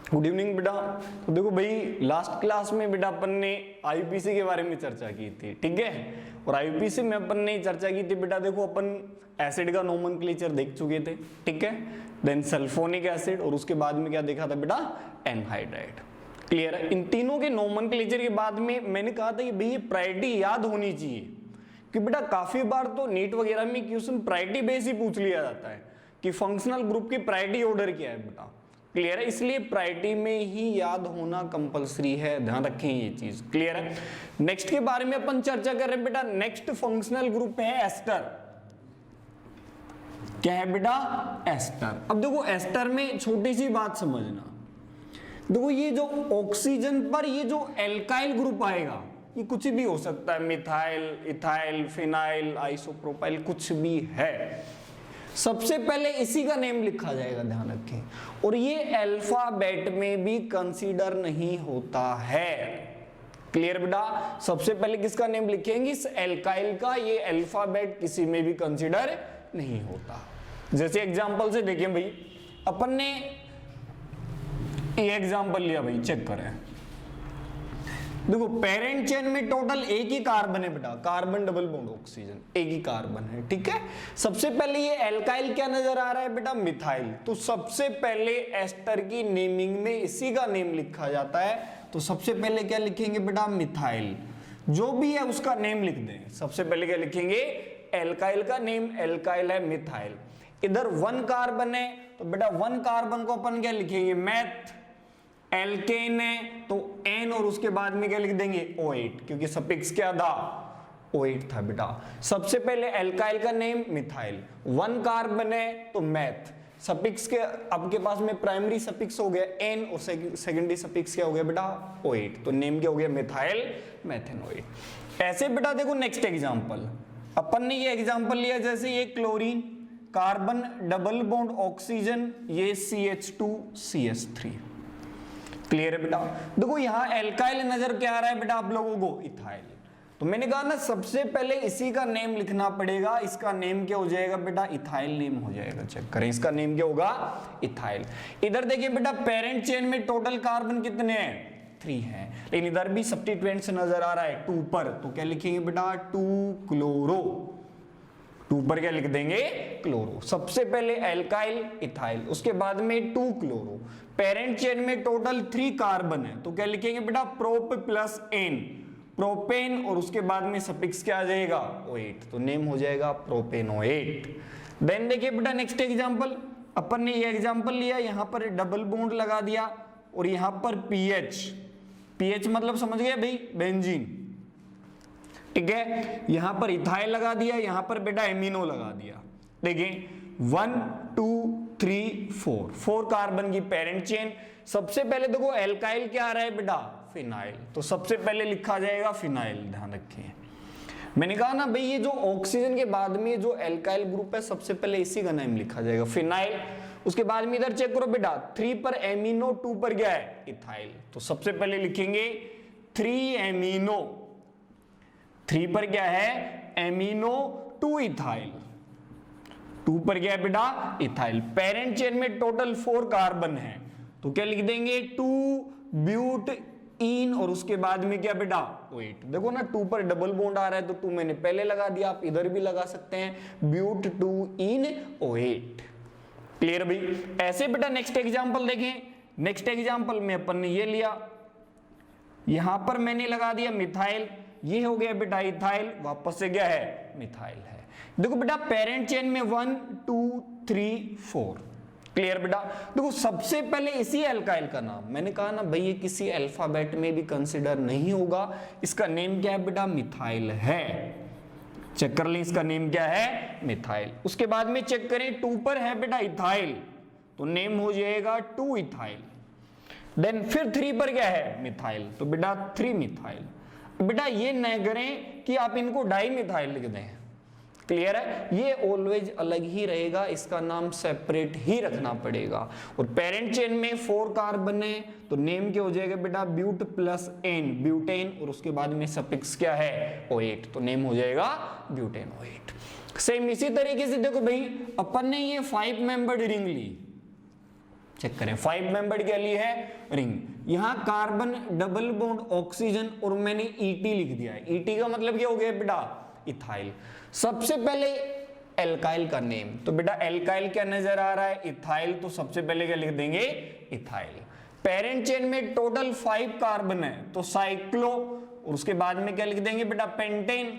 Good evening बेटा। तो देखो भाई लास्ट क्लास में बेटा अपन ने आईपीसी के बारे में चर्चा की थी, ठीक है। और आईपीसी में अपन ने चर्चा की थी बेटा, देखो अपन एसिड का नोमेनक्लेचर देख चुके थे, ठीक है। देन सल्फोनिक एसिड और उसके बाद में क्या देखा था बेटा, एनहाइड्राइड। क्लियर है। इन तीनों के नोमेनक्लेचर के बाद में मैंने कहा था कि भाई ये प्रायोरिटी याद होनी चाहिए, कि बेटा काफी बार तो नीट वगैरह में क्वेश्चन प्रायोरिटी बेस ही पूछ लिया जाता है कि फंक्शनल ग्रुप की प्रायोरिटी ऑर्डर क्या है बेटा। क्लियर है। इसलिए प्रायोरिटी में ही याद होना कंपलसरी है, ध्यान रखें ये चीज। क्लियर है। नेक्स्ट के बारे में अपन चर्चा कर रहे हैं बेटा, नेक्स्ट फंक्शनल ग्रुप है एस्टर। क्या है बेटा, एस्टर। अब देखो एस्टर में छोटी सी बात समझना, देखो ये जो ऑक्सीजन पर ये जो एल्काइल ग्रुप आएगा ये कुछ भी हो सकता है, मिथाइल, इथाइल, फिनाइल, आइसोप्रोपाइल, कुछ भी है। सबसे पहले इसी का नेम लिखा जाएगा, ध्यान रखें। और ये अल्फाबेट में भी कंसीडर नहीं होता है। क्लियर बेटा। सबसे पहले किसका नेम लिखेंगे, इस एल्काइल का। ये अल्फाबेट किसी में भी कंसीडर नहीं होता। जैसे एग्जांपल से देखें भाई, अपन ने ये एग्जांपल लिया भाई, चेक करें। देखो पेरेंट चेन में टोटल एक ही कार्बन है बेटा, कार्बन डबल बॉन्ड ऑक्सीजन, एक ही कार्बन है, ठीक है। सबसे पहले ये एल्काइल क्या नजर आ रहा है बेटा, मिथाइल। तो सबसे पहले एस्टर की नेमिंग में इसी का नेम लिखा जाता है। तो सबसे पहले क्या लिखेंगे बेटा, मिथाइल। जो भी है उसका नेम लिख दें। सबसे पहले क्या लिखेंगे, एल्काइल का नेम, एल्काइल है मिथाइल। इधर 1 कार्बन है तो बेटा 1 कार्बन को अपन क्या लिखेंगे, मैथ। एल्केन है तो एन और उसके बाद में क्या लिख देंगे, O8, क्योंकि सफिक्स क्या था, O8 था बेटा। सबसे पहले एल्काइल का नेम मिथाइल, 1 कार्बन है तो मैथ। सफिक्स के आपके पास में प्राइमरी सफिक्स हो गया एन और सेकेंडरी सफिक्स क्या हो गया बेटा, O8। तो नेम क्या हो गया, मिथाइल मेथेनोएट। ऐसे बेटा देखो नेक्स्ट एग्जांपल, अपन ने ये एग्जांपल लिया, जैसे ये chlorine, carbon double bond oxygen, ये CH2CH3। क्लियर है बेटा। देखो यहां एल्काइल नजर क्या आ रहा है बेटा आप लोगों को, इथाइल। तो मैंने कहा ना सबसे पहले इसी का नेम लिखना पड़ेगा। इसका नेम क्या हो जाएगा बेटा, इथाइल नेम हो जाएगा। चेक करें इसका नेम क्या होगा, इथाइल। इधर देखिए बेटा पेरेंट चेन में टोटल कार्बन कितने हैं, 3 हैं, लेकिन इधर भी सब्स्टिट्यूएंट से नजर आ रहा है 2 पर। तो क्या लिखेंगे बेटा, 2 क्लोरो। 2 पर क्या लिख देंगे, क्लोरो। सबसे पहले एल्काइल, इथाइल, उसके बाद में 2 क्लोरो। पेरेंट चेन में टोटल 3 कार्बन है तो क्या लिखेंगे बेटा, प्रोप प्लस एन, प्रोपेन। और उसके बाद में सफिक्स क्या आ जाएगा, O8। तो नेम हो जाएगा प्रोपेनोएट। देन देखिए बेटा नेक्स्ट एग्जांपल, अपन ने ये एग्जांपल लिया, यहां पर डबल बॉन्ड लगा दिया और यहां पर पीएच मतलब समझ गए भाई, बेंजीन, ठीक है। यहां पर इथाइल लगा दिया, यहां पर बेटा एमिनो लगा दिया। देखिए 1 2 3 4 कार्बन की पेरेंट चेन। सबसे पहले देखो एल्काइल क्या आ रहा है बेटा, फिनाइल। तो सबसे पहले लिखा जाएगा फिनाइल, ध्यान रखिए। मैंने कहा ना भाई ये जो ऑक्सीजन के बाद में जो एल्काइल ग्रुप है सबसे पहले इसी का नाम लिखा जाएगा, फिनाइल। उसके बाद में इधर चेक करो बेटा, 3 पर एमिनो, 2 पर क्या है, इथाइल। तो सबसे पहले लिखेंगे 3 एमिनो, 3 पर क्या है, एमिनो, 2 इथाइल, 2 पर क्या है बेटा, इथाइल। पेरेंट चेन में टोटल 4 कार्बन है तो क्या लिख देंगे, 2 ब्यूट इन और उसके बाद में क्या बेटा, O8। देखो ना 2 पर डबल बॉन्ड आ रहा है तो 2 मैंने पहले लगा दिया, आप इधर भी लगा सकते हैं, ब्यूट 2 इन O8। क्लियर भाई। ऐसे बेटा नेक्स्ट एग्जांपल देखें। नेक्स्ट एग्जांपल में अपन ने ये लिया, यहां पर मैंने लगा दिया मिथाइल, ये हो गया बेटा इथाइल, वापस से क्या है, मिथाइल है। देखो बेटा पेरेंट चेन में 1 2 3 4। क्लियर बेटा। देखो सबसे पहले इसी एल्काइल का नाम, मैंने कहा ना भाई ये किसी अल्फाबेट में भी कंसीडर नहीं होगा। इसका नेम क्या है बेटा, मिथाइल है। चेक कर लें इसका नेम क्या है, मिथाइल। उसके बाद में चेक करें 2 पर है बेटा इथाइल तो नेम हो जाएगा 2 इथाइल। देन फिर 3 पर क्या है, मिथाइल, तो बेटा 3 मिथाइल। बेटा ये न करें कि आप इनको डाई मिथाइल लिख दें। क्लियर है। ये ऑलवेज अलग ही रहेगा, इसका नाम सेपरेट ही रखना पड़ेगा। और पेरेंट चेन में 4 कार्बन है तो नेम क्या हो जाएगा बेटा, ब्यूट प्लस एन, ब्यूटेन। और उसके बाद में सफिक्स क्या है, O8। तो नेम हो जाएगा ब्यूटेनोएट। सेम इसी तरीके से देखो भाई अपन ने ये 5 मेंबर्ड रिंग ली, चेक करें 5 मेंबर्ड क्या ली है रिंग, यहां कार्बन डबल बॉन्ड ऑक्सीजन और मैंने ET लिख दिया है। ET का मतलब क्या हो गया बेटा इथाइल। सबसे पहले एल्काइल का नेम, तो बेटा एल्काइल क्या नजर आ रहा है इथाइल, तो सबसे पहले क्या लिख देंगे इथाइल। पेरेंट चेन में टोटल 5 कार्बन है तो साइक्लो, और उसके बाद में क्या लिख देंगे बेटा पेंटेन,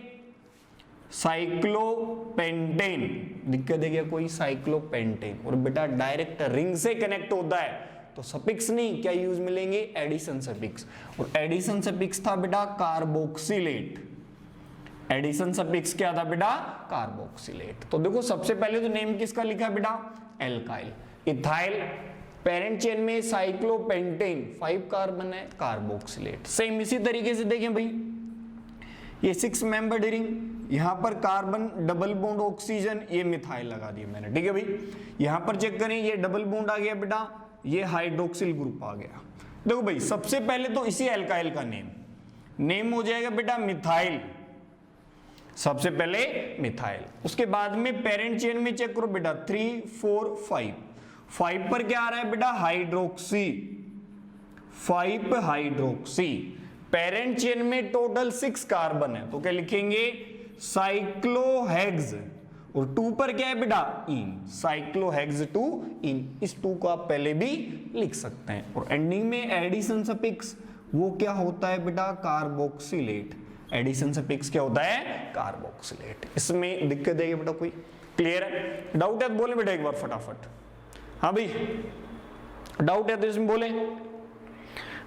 साइक्लोपेंटेन। दिक्कत है क्या कोई, साइक्लोपेंटेन। और बेटा डायरेक्ट रिंग से कनेक्ट होता है तो सफिक्स नहीं, क्या यूज मिलेंगे एडिशन सफिक्स, और एडिशन सफिक्स था बेटा कार्बोक्सिलेट। एडिशन सफिक्स क्या था बेटा कार्बोक्सिलेट। तो देखो सबसे पहले तो नेम किसका लिखा बेटा एल्काइल, इथाइल, पेरेंट चेन में साइक्लोपेंटेन 5 कार्बन है कार्बोक्सिलेट। सेम इसी तरीके से देखें भाई ये 6 मेंबर्ड रिंग, यहां पर कार्बन डबल बॉन्ड ऑक्सीजन, ये मिथाइल लगा दिया मैंने, ठीक है भाई। यहां पर चेक करें ये डबल बॉन्ड आ गया बेटा, ये हाइड्रोक्सिल ग्रुप आ गया। देखो भाई सबसे पहले तो इसी एल्काइल का नेम हो जाएगा बेटा मिथाइल, सबसे पहले मिथाइल। उसके बाद में पेरेंट चेन में चेक करो बेटा 3 4 5, 5 पर क्या आ रहा है बेटा हाइड्रोक्सी, 5 हाइड्रोक्सी। पेरेंट चेन में टोटल 6 कार्बन है तो क्या लिखेंगे साइक्लोहेक्स, और 2 पर क्या है बेटा इन, साइक्लोहेक्स 2 इन। इस 2 को आप पहले भी लिख सकते हैं। और एंडिंग में एडिशन सफिक्स वो क्या होता है बेटा कार्बोक्सिलेट, एडिशन सफिक्स क्या होता है कार्बोक्सिलेट। इसमें दिक्कत है बेटा कोई, क्लियर है, डाउट है तो बोले बेटा एक बार फटाफट। हाँ भाई डाउट है तो इसमें बोले।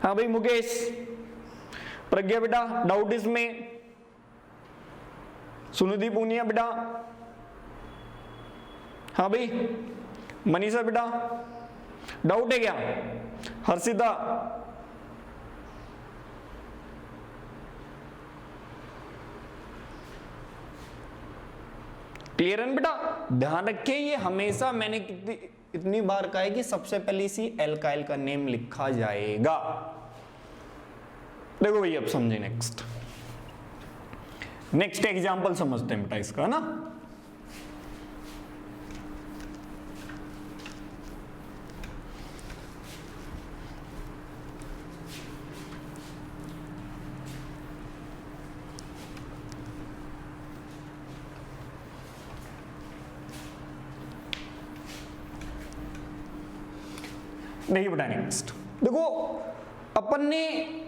हाँ भाई मुकेश, प्रज्ञा बेटा डाउट इसमें, सुनिधि पूनिया बेटा, हाँ भाई मनीषा बेटा डाउट है क्या, हर्षिता, क्लियर है बेटा। ध्यान रखिए ये हमेशा मैंने इतनी बार कहा है कि सबसे पहले इसी एल्काइल का नेम लिखा जाएगा। देखो भाई अब समझे नेक्स्ट एग्जांपल समझते हैं बेटा इसका ना। देखिए बेटा नेक्स्ट, देखो अपन ने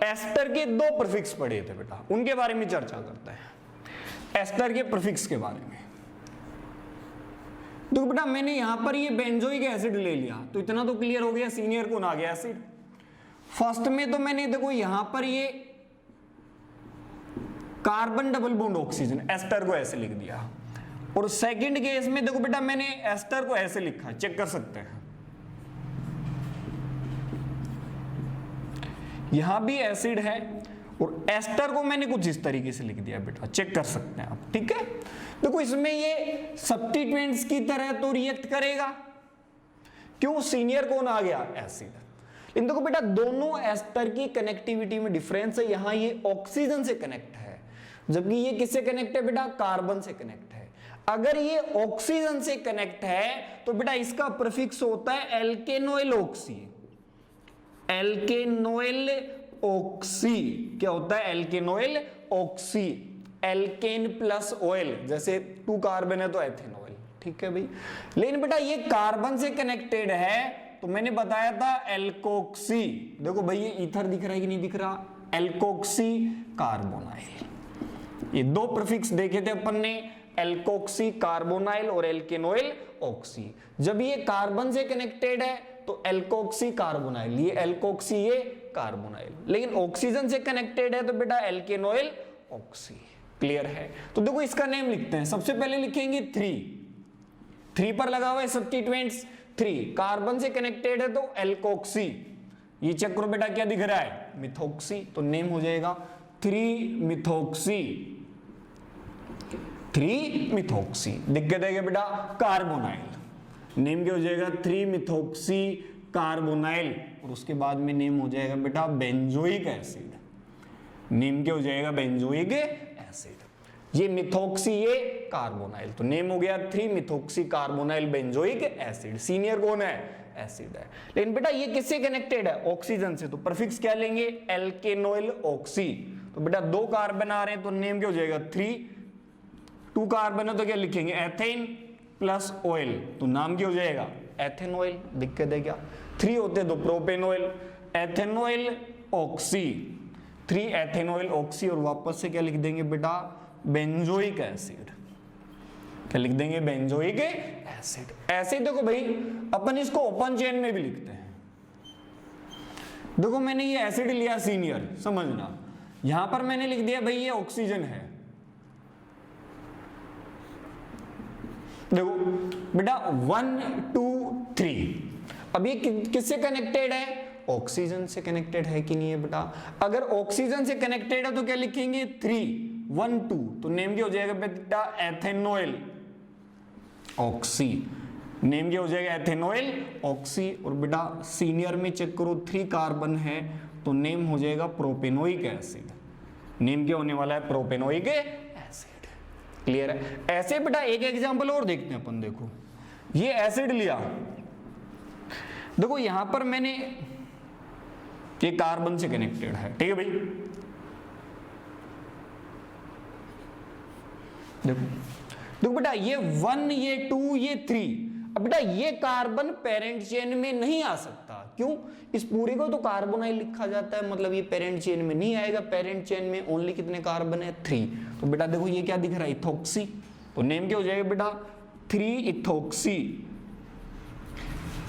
एस्टर के 2 प्रीफिक्स पढ़े थे बेटा, उनके बारे में चर्चा करते हैं। एस्टर के प्रीफिक्स के बारे में देखो बेटा, मैंने यहां पर ये बेंजोइक एसिड ले लिया तो इतना तो क्लियर हो गया, सीनियर कौन आ गया एसिड। फर्स्ट में तो मैंने देखो यहां पर ये carbon double bond oxygen ester को ऐसे लिख दिया, और सेकंड केस में देखो बेटा मैंने एस्टर को ऐसे लिखा, चेक कर सकते हैं यहां भी एसिड है और एस्टर को मैंने कुछ इस तरीके से लिख दिया बेटा, चेक कर सकते हैं आप, ठीक है। देखो इसमें ये सब्स्टिट्यूएंट्स की तरह तो रिएक्ट करेगा, क्यों, सीनियर कौन आ गया एसिड। लेकिन देखो बेटा दोनों एस्टर की कनेक्टिविटी में डिफरेंस है, यहां ये ऑक्सीजन से कनेक्ट है जबकि ये किससे कनेक्ट है बेटा, कार्बन से कनेक्ट है। अगर ये ऑक्सीजन से कनेक्ट है तो बेटा इसका प्रीफिक्स होता है एल्केनोइल ऑक्सी, एल्केनोइल ऑक्सी क्या होता है, एल्केनोइल ऑक्सी, एल्केन प्लस ऑयल, जैसे 2 कार्बन है तो एथेनॉल, ठीक है भाई। लेकिन बेटा ये कार्बन से कनेक्टेड है तो मैंने बताया था एल्कोक्सी, देखो भाई ये ईथर दिख रहा है कि नहीं दिख रहा, एल्कोक्सी कार्बोनाइल। ये 2 प्रीफिक्स देखे थे अपन ने, एल्कोक्सी कार्बोनाइल और एल्केनोइल ऑक्सी। जब ये कार्बन से कनेक्टेड है तो एल्कोक्सी कार्बोनाइल, ये एल्कोक्सी ये कार्बोनाइल, लेकिन ऑक्सीजन से कनेक्टेड है तो बेटा एल्केनोइल ऑक्सी, क्लियर है। तो देखो इसका नेम लिखते हैं, सबसे पहले लिखेंगे 3 पर लगा हुआ है सब्स्टिट्यूएंट्स 3, कार्बन से कनेक्टेड है तो एल्कोक्सी, ये चेक करो बेटा क्या दिख रहा है मिथोक्सी, तो नेम हो जाएगा 3 मिथोक्सी, 3 मिथोक्सी। दिक्कत है क्या बेटा, कार्बोनाइल, नेम क्या हो जाएगा 3 मिथोक्सी कार्बोनाइल, और उसके बाद में नेम हो जाएगा बेटा बेंजोइक एसिड, नेम क्या हो जाएगा बेंजोइक एसिड। ये मिथोक्सी ये कार्बोनाइल, तो नेम हो गया 3 methoxy carbonyl benzoic acid. Senior कौन है एसिड है। लेकिन बेटा ये किससे कनेक्टेड है? ऑक्सीजन से, तो प्रीफिक्स क्या लेंगे? एल्केनोइल ऑक्सी। तो बेटा 2 कार्बन आ रहे हैं तो नेम क्या हो जाएगा? 3। 2 कार्बन है तो क्या लिखेंगे? एथेन प्लस ऑयल, तो नाम क्या हो जाएगा? एथेनॉइल। दिक्कत है क्या? 3 होते तो प्रोपेनॉइल, एथेनॉइल ऑक्सी, 3 एथेनॉइल ऑक्सी, और वापस से क्या लिख देंगे बेटा? Benzoic acid. क्या लिख देंगे? Benzoic acid. ऐसे देखो भाई अपन इसको ओपन चेन में भी लिखते हैं। देखो मैंने ये एसिड लिया सीनियर, समझना, यहां पर मैंने लिख दिया भाई ये ऑक्सीजन है। देखो बेटा 1 2 3, अब ये किससे कनेक्टेड है? ऑक्सीजन से कनेक्टेड है कि नहीं है बेटा? अगर ऑक्सीजन से कनेक्टेड है तो क्या लिखेंगे? 3 1 2, तो नेम क्या हो जाएगा बेटा? एथेनॉइल ऑक्सी। नेम क्या हो जाएगा? एथेनॉइल ऑक्सी। और बेटा सीनियर में चेक करो 3 कार्बन है तो नेम हो जाएगा प्रोपेनोइक एसिड। नेम क्या होने वाला है? Propanoic acid. क्लियर है? ऐसे बेटा एक एग्जांपल और देखते हैं अपन। देखो ये एसिड लिया, देखो यहां पर मैंने, ये कार्बन से कनेक्टेड है, ठीक है भाई। देखो देखो बेटा ये 1 ये 2 ये 3, अब बेटा ये कार्बन पेरेंट चेन में नहीं आ सकता। क्यों? इस पूरे को तो कार्बोनाइल लिखा जाता है, मतलब ये पेरेंट चेन में नहीं आएगा। पेरेंट चेन में ओनली कितने कार्बन है? 3। तो बेटा देखो ये क्या दिख रहा है? इथॉक्सी। तो नेम क्या हो जाएगा बेटा? 3 ethoxy,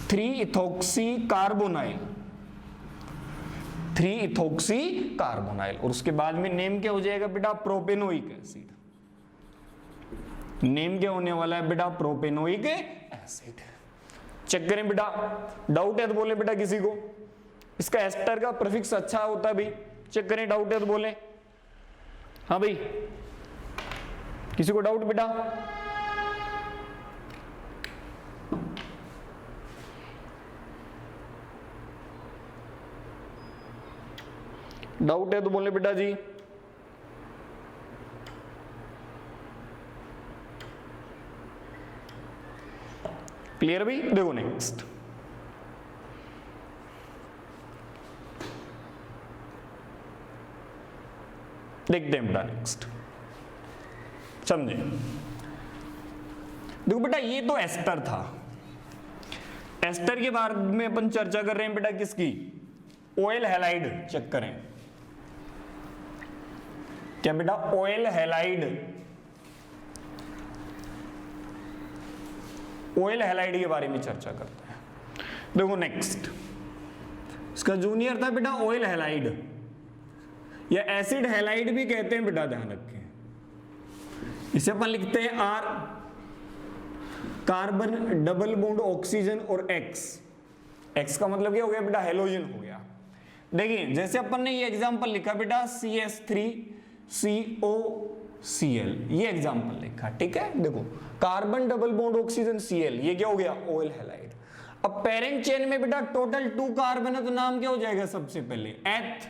3 ethoxy carbonyl, 3 ethoxy carbonyl. और उसके बाद में नेम क्या हो जाएगा बेटा? Propanoic acid. नेम क्या होने वाला है बेटा? Propanoic acid. चेक करें बेटा, डाउट है तो बोले बेटा किसी को। इसका एस्टर का प्रीफिक्स अच्छा होता है भाई, चेक करें, डाउट है तो बोले। हाँ भाई, किसी को डाउट बेटा? डाउट है तो बोले बेटा जी। क्लियर भाई? देखो नेक्स्ट देखते हैं बेटा। नेक्स्ट समझे? देखो बेटा ये तो एस्टर था। एस्टर के बारे में अपन चर्चा कर रहे हैं बेटा किसकी? Oil halide. चेक करें क्या बेटा? ऑयल हैलाइड, ऑयल हैलाइड के बारे में चर्चा करते हैं। देखो नेक्स्ट, इसका जूनियर था बेटा ऑयल हैलाइड, या एसिड हैलाइड भी कहते हैं बेटा, ध्यान रखें। इसे अपन लिखते हैं R, carbon double bond oxygen और एक्स। एक्स का मतलब क्या हो गया बेटा? हेलोजन हो गया। देखिए जैसे अपन ने ये एग्जांपल लिखा बेटा CH3COCl, ये एग्जांपल लिखा, ठीक है। देखो carbon double bond oxygen Cl, ये क्या हो गया? Oil halide. अब पेरेंट चेन में बेटा टोटल 2 कार्बन है तो नाम क्या हो जाएगा? सबसे पहले एथ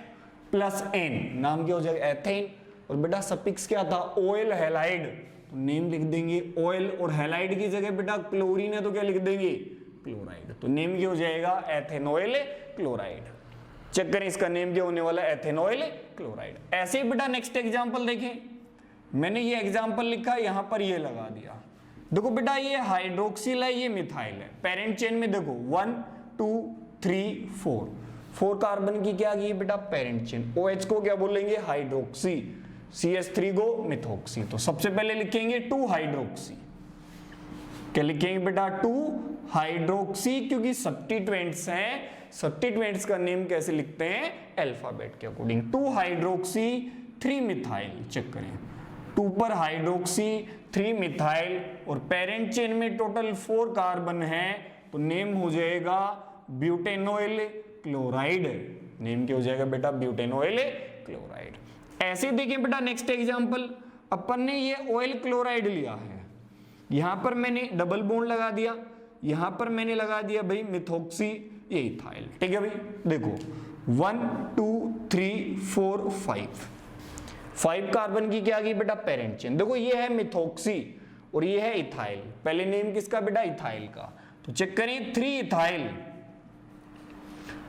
प्लस एन, नाम क्या हो जाएगा? एथेन। और बेटा सफिक्स क्या था? ऑयल हैलाइड, तो नेम लिख देंगे ऑयल, और हैलाइड की जगह बेटा क्लोरीन है तो क्या लिख देंगे? क्लोराइड। तो नेम क्या हो जाएगा? एथेनॉइल क्लोराइड। चेक करें इसका नेम क्या होने वाला है? एथेनॉइल क्लोराइड। ऐसे ही बेटा नेक्स्ट एग्जांपल देखें, मैंने ये एग्जांपल लिखा, यहां पर ये लगा दिया। देखो बेटा ये हाइड्रोक्सिल है, ये मिथाइल है। पेरेंट चेन में देखो 1 2 3 4 कार्बन की क्या की बेटा? Parent chain. OH को क्या बोलेंगे? हाइड्रोक्सी, CH3 को मिथॉक्सी। तो सबसे पहले लिखेंगे 2 हाइड्रोक्सी। क्या लिखेंगे बेटा? 2 हाइड्रोक्सी, क्योंकि सब्स्टिट्यूएंट्स हैं। सब्स्टिट्यूएंट्स का नेम कैसे लिखते हैं? अल्फाबेट के अकॉर्डिंग। 2 hydroxy 3 methyl. चेक करें, 2 पर हाइड्रोक्सी 3 मिथाइल, और पेरेंट चेन में टोटल 4 कार्बन है तो नेम हो जाएगा ब्यूटेनॉइल क्लोराइड। नेम क्या हो जाएगा बेटा? ब्यूटेनॉइल क्लोराइड। ऐसे देखें बेटा नेक्स्ट एग्जांपल, अपन ने ये ऑयल क्लोराइड लिया है, यहां पर मैंने डबल बॉन्ड लगा दिया, यहां पर मैंने लगा दिया भाई मिथॉक्सी, ये इथाइल, ठीक है भाई। देखो 1 2 3 4 5 कार्बन की क्या की बेटा? Parent chain. देखो ये है मिथॉक्सी और ये है इथाइल। पहले नेम किसका बेटा? इथाइल का। तो चेक करें 3 इथाइल,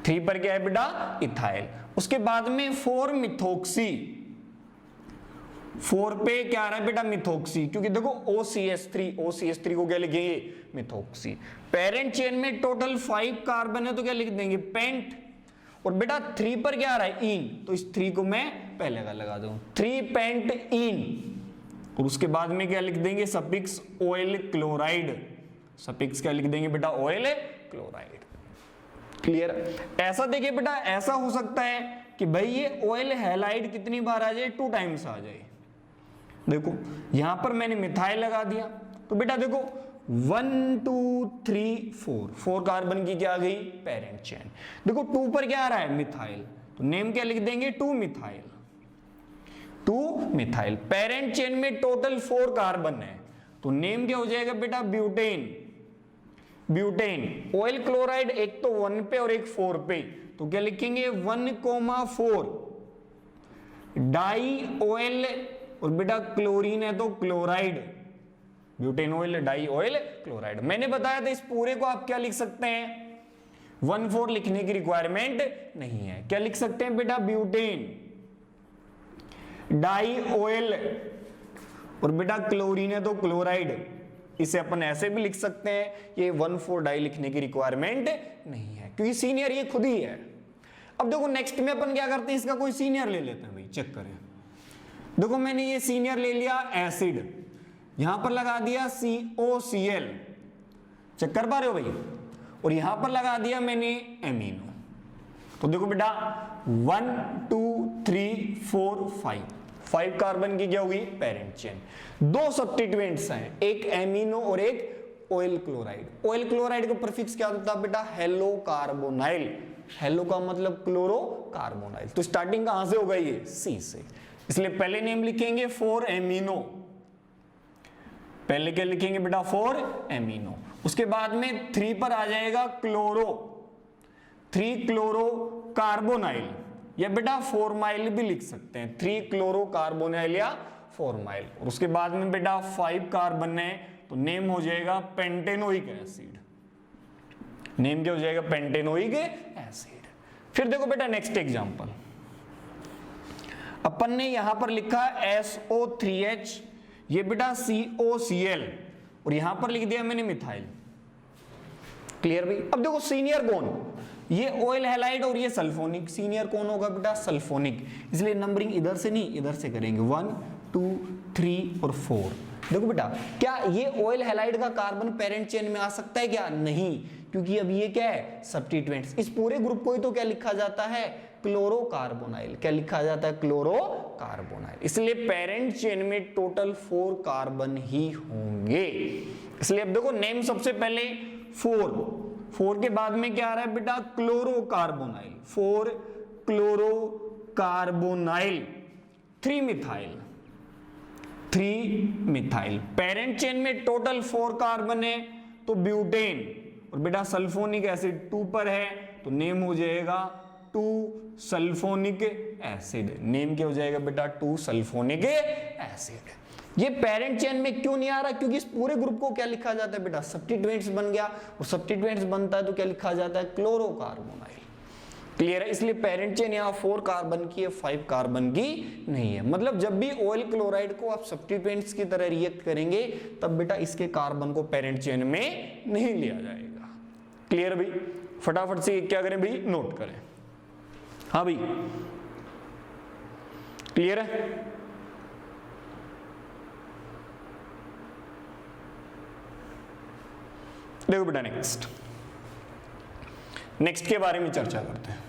3 पर क्या है बेटा इथाइल। उसके बाद में 4 मिथोक्सी, 4 पे क्या आ रहा है बेटा मिथोक्सी, क्योंकि देखो OCH3 को क्या लिखेंगे मिथोक्सी। पेरेंट चेन में टोटल 5 कार्बन है तो क्या लिख देंगे पेंट। और बेटा 3 पर क्या आ रहा है इन, तो इस 3 को मैं पहले का लगा दूं 3 पेंट इन। और उसके बाद में क्या लिख देंगे सफिक्स ऑयल क्लोराइड, सफिक्स क्या लिख देंगे बेटा ऑयल क्लोराइड। क्लियर। ऐसा देखिए बेटा ऐसा हो सकता है कि भाई ये ऑयल हैलाइड कितनी बार आ जाए 2 टाइम्स आ जाए। देखो यहां पर मैंने मिथाइल लगा दिया तो बेटा देखो 1 2 3 4 कार्बन की क्या आ गई पेरेंट चेन। देखो 2 पर क्या आ रहा है मिथाइल, तो नेम क्या लिख देंगे 2 मिथाइल, 2 मिथाइल। पेरेंट चेन में टोटल 4 कार्बन है तो नेम क्या हो जाएगा बेटा ब्यूटेन, ब्यूटेन। ऑयल क्लोराइड एक तो 1 पे और एक 4 पे, तो क्या लिखेंगे 1,4 डाई ऑयल। और बेटा क्लोरीन है तो chloride, butane oyl di oyl chloride. मैंने बताया था इस पूरे को आप क्या लिख सकते हैं 1,4 लिखने की रिक्वायरमेंट नहीं है। क्या लिख सकते हैं बेटा ब्यूटेन डाई ऑयल, और बेटा क्लोरीन है तो क्लोराइड। इसे अपन ऐसे भी लिख सकते हैं, ये 1,4 डाई लिखने की रिक्वायरमेंट नहीं है क्योंकि सीनियर ये खुद ही है। अब देखो नेक्स्ट में अपन क्या करते हैं, इसका कोई सीनियर ले लेते हैं भाई, चेक करें। देखो मैंने ये सीनियर ले लिया एसिड, यहां पर लगा दिया COCl, चेक कर पा रहे हो भाई, और यहां पर लगा दिया मैंने एमिनो। तो देखो बेटा 1 2 3 4 5 कार्बन की क्या होगी पेरेंट चेन। 2 सब्स्टिट्यूएंट्स हैं, एक एमिनो और एक ऑयल क्लोराइड। ऑयल क्लोराइड का प्रीफिक्स क्या होता है बेटा हेलो कार्बोनाइल, हेलो का मतलब क्लोरो कार्बोनाइल। तो स्टार्टिंग कहां से होगा ये C से, इसलिए पहले नेम लिखेंगे 4 एमिनो, पहले क्या लिखेंगे बेटा 4 एमिनो। उसके बाद में 3 पर आ जाएगा क्लोरो, 3 क्लोरो कार्बोनाइल, या बेटा 4 माइल भी लिख सकते हैं, 3 क्लोरो कार्बोनाइल या 4 माइल। और उसके बाद में बेटा 5 कार्बन है तो नेम हो जाएगा पेंटेनोइक एसिड, नेम क्या हो जाएगा पेंटेनोइक एसिड। फिर देखो बेटा नेक्स्ट एग्जांपल, अपन ने यहां पर लिखा SO3H, ये बेटा COCl, और यहां पर लिख दिया मैंने मिथाइल। क्लियर भाई। अब देखो सीनियर कौन, ये ऑयल हैलाइड और ये सल्फोनिक, सीनियर कौन होगा बेटा सल्फोनिक, इसलिए नंबरिंग इधर से नहीं इधर से करेंगे 1 2 3 और 4। देखो बेटा क्या ये ऑयल हैलाइड का कार्बन पेरेंट चेन में आ सकता है क्या, नहीं, क्योंकि अब ये क्या है सब्स्टिट्यूएंट्स। इस पूरे ग्रुप को ही तो क्या लिखा जाता है क्लोरोकार्बोनाइल, क्या लिखा जाता है क्लोरोकार्बोनाइल। इसलिए पेरेंट चेन में टोटल 4 कार्बन ही होंगे। इसलिए अब देखो नेम सबसे पहले 4 के बाद में क्या आ रहा है बेटा क्लोरोकार्बोनाइल, 4 क्लोरोकार्बोनाइल, 3 मिथाइल, 3 मिथाइल। पेरेंट चेन में टोटल 4 कार्बन है तो ब्यूटेन, और बेटा सल्फोनिक एसिड 2 पर है तो नेम हो जाएगा 2 सल्फोनिक एसिड, नेम क्या हो जाएगा बेटा 2 सल्फोनिक एसिड। ये पेरेंट चेन में क्यों नहीं आ रहा, क्योंकि इस पूरे ग्रुप को क्या लिखा जाता है बेटा सब्स्टिट्यूएंट्स बन गया, और सब्स्टिट्यूएंट्स बनता है तो क्या लिखा जाता है क्लोरोकार्बोनाइल। क्लियर है। इसलिए पेरेंट चेन यहाँ 4 कार्बन की है, 5 कार्बन की नहीं है। मतलब जब भी ऑयल क्लोराइड को आप सब्स्टिट्यूएंट्स की तरह रिएक्ट करेंगे तब बेटा इसके कार्बन को पेरेंट चेन में नहीं लिया जाएगा। क्लियर भाई। फटाफट से क्या करें भाई नोट करें। हाँ भाई क्लियर है। देखो बेटा नेक्स्ट के बारे में चर्चा करते हैं।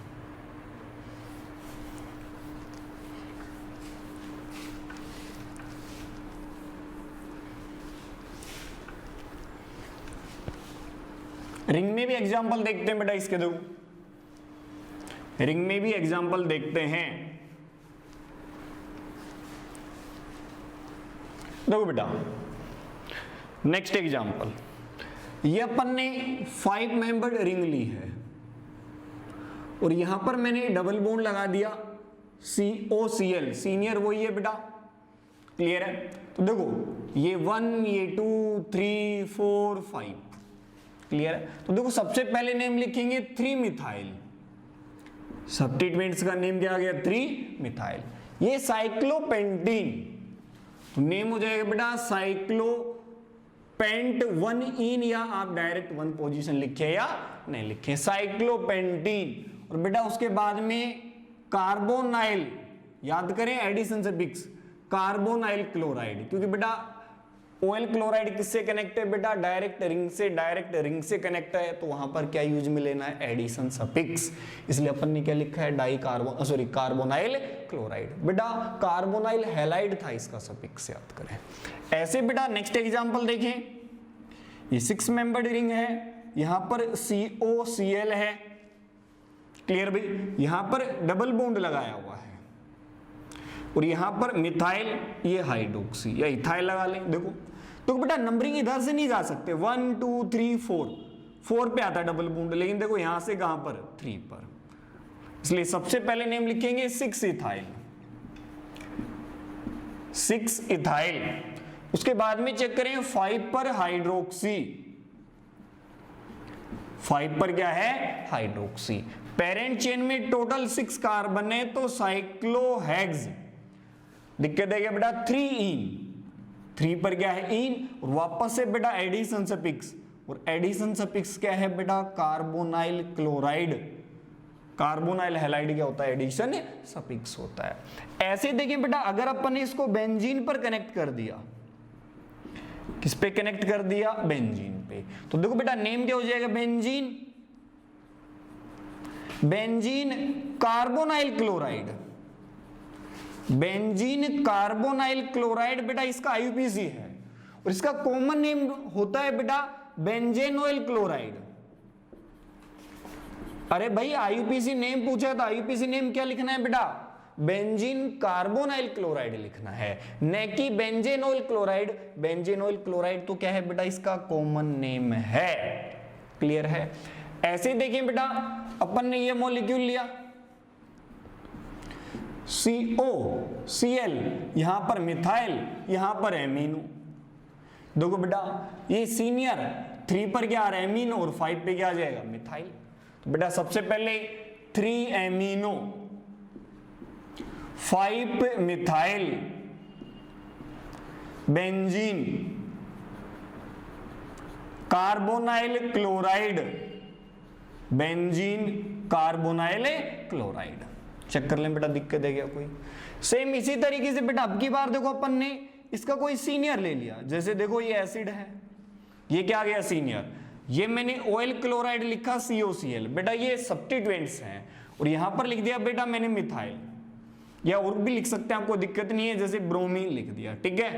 रिंग में भी एग्जांपल देखते हैं बेटा इसके दो, रिंग में भी एग्जांपल देखते हैं। देखो बेटा नेक्स्ट एग्जांपल, ये अपन ने 5 मेंबर्ड रिंग ली है और यहां पर मैंने डबल बॉन्ड लगा दिया COCl, सीनियर वही है बेटा। क्लियर है। तो देखो ये 1 ये 2 3 4 5, क्लियर है? तो देखो सबसे पहले नेम लिखेंगे 3 मिथाइल, सब्स्टिट्यूएंट्स का नेम क्या आ गया 3 मिथाइल। ये साइक्लोपेंटीन, तो नेम हो जाएगा बेटा साइक्लोपेंट 1 इन, या आप डायरेक्ट 1 पोजीशन लिखे या नहीं लिखे, साइक्लोपेंटीन। और बेटा उसके बाद में कार्बोनाइल, याद करें एडिशन सफिक्स, कार्बोनाइल क्लोराइड, क्योंकि बेटा ऑयल क्लोराइड किससे कनेक्ट है बेटा, डायरेक्ट रिंग से कनेक्ट है, तो वहां पर क्या यूज में लेना है, एडिशन सफिक्स। इसलिए अपन ने क्या लिखा है, कार्बोनाइल क्लोराइड। बेटा कार्बोनाइल हैलाइड था इसका सफिक्स, याद करें। ऐसे बेटा नेक्स्ट एग्जांपल देखें, ये 6 मेंबर्ड रिंग है, यहां पर COCl है, क्लियर भाई, यहां पर डबल बॉन्ड लगाया हुआ है, और यहां पर मिथाइल, ये हाइड्रोक्सी या इथाइल लगा लें। देखो तो बेटा नंबरिंग इधर से नहीं जा सकते, 1 2 3 4 पे आता है डबल बॉन्ड, लेकिन देखो यहां से कहां पर 3 पर, इसलिए सबसे पहले नेम लिखेंगे 6 इथाइल। उसके बाद में चेक करें 5 पर हाइड्रोक्सी, 5 पर क्या है, हाइड्रोक्सी। पेरेंट चेन में टोटल 6 कार्बन है, तो साइक्लोहेक्स, दिक्कत है क्या बेटा 3 इन, 3 पर क्या है इन, और वापस से बेटा एडिशन सफिक्स, और एडिशन सफिक्स क्या है बेटा, कार्बोनाइल क्लोराइड। कार्बोनाइल हैलाइड क्या होता है, एडिशन सफिक्स होता है। ऐसे देखिए बेटा, अगर अपन ने इसको बेंजीन पर कनेक्ट कर दिया, किस पे कनेक्ट कर दिया, बेंजीन पे, तो देखो बेटा नेम क्या हो जाएगा, benzene carbonyl chloride, benzene carbonyl chloride. बेटा इसका आईयूपीसी है, और इसका कॉमन नेम होता है बेटा बेंजेनोइल क्लोराइड। अरे भाई आईयूपीसी नेम पूछा है, तो आईयूपीसी नेम क्या लिखना है बेटा, बेंजीन कार्बोनाइल क्लोराइड लिखना है, न कि बेंजेनोइल क्लोराइड। बेंजेनोइल क्लोराइड तो क्या है बेटा, इसका कॉमन नेम है, क्लियर है? ऐसे देखिए बेटा, अपन ने ये मॉलिक्यूल लिया COCl, यहां पर मिथाइल, यहां पर एमिनो। देखो बेटा ये सीनियर 3 पर क्या आ रहा है, एमिनो, और 5 पे क्या आ जाएगा, मिथाइल। तो बेटा सबसे पहले 3 amino 5 methyl benzene carbonyl chloride, benzene carbonyl chloride. Check कर लें बेटा, दिक्कत है क्या कोई? सेम इसी तरीके से बेटा अब की बार देखो अपन ने इसका कोई सीनियर ले लिया, जैसे देखो ये एसिड है, ये क्या आ गया सीनियर, ये मैंने ऑयल क्लोराइड लिखा COCl, बेटा ये सब्स्टिट्यूएंट्स हैं, और यहां पर लिख दिया बेटा मैंने मिथाइल, या और भी लिख सकते हैं, आपको दिक्कत नहीं है, जैसे ब्रोमीन लिख दिया, ठीक है?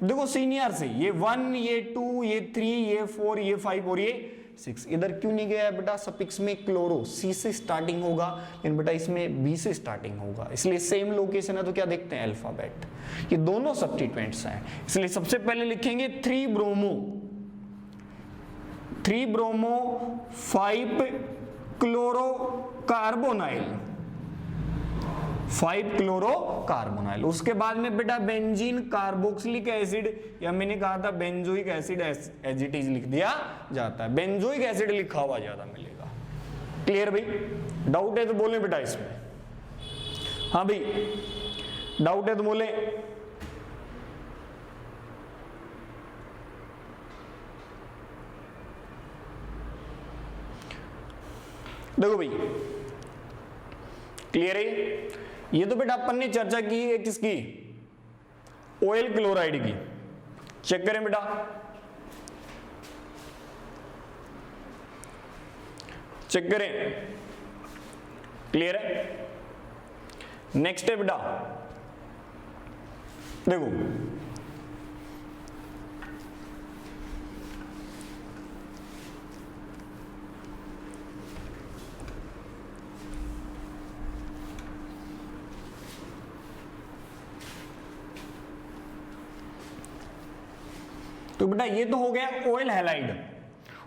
देखो सीनियर से ये 1, ये 2, ये 3, ये 4, ये 5 और ये 6, इधर क्यों नहीं गया बेटा, सफिक्स में क्लोरो, C से स्टार्टिंग होगा, लेकिन बेटा इसमें B से स्टार्टिंग होगा, इसलिए सेम लोकेशन है, तो क्या देखते हैं अल्फाबेट, ये दोनों सब्स्टिट्यूएंट्स हैं। इसलिए सबसे पहले लिखेंगे 3 bromo 5 chloro carbonyl, 5 chloro carbonyl. उसके बाद में बेटा बेंजीन कार्बोक्सिलिक एसिड, या मैंने कहा था benzoic acid as it is लिख दिया जाता है, बेंजोइक एसिड लिखा हुआ ज्यादा मिलेगा। क्लियर भाई? डाउट है तो बोले बेटा इसमें, हाँ भाई डाउट है तो बोले। देखो भाई क्लियर है? ये तो बेटा अपन ने चर्चा की है किसकी, ऑयल क्लोराइड की। चेक करें बेटा, चेक करें, क्लियर है? नेक्स्ट है बेटा, देखो तो बेटा ये तो हो गया ऑयल हैलाइड,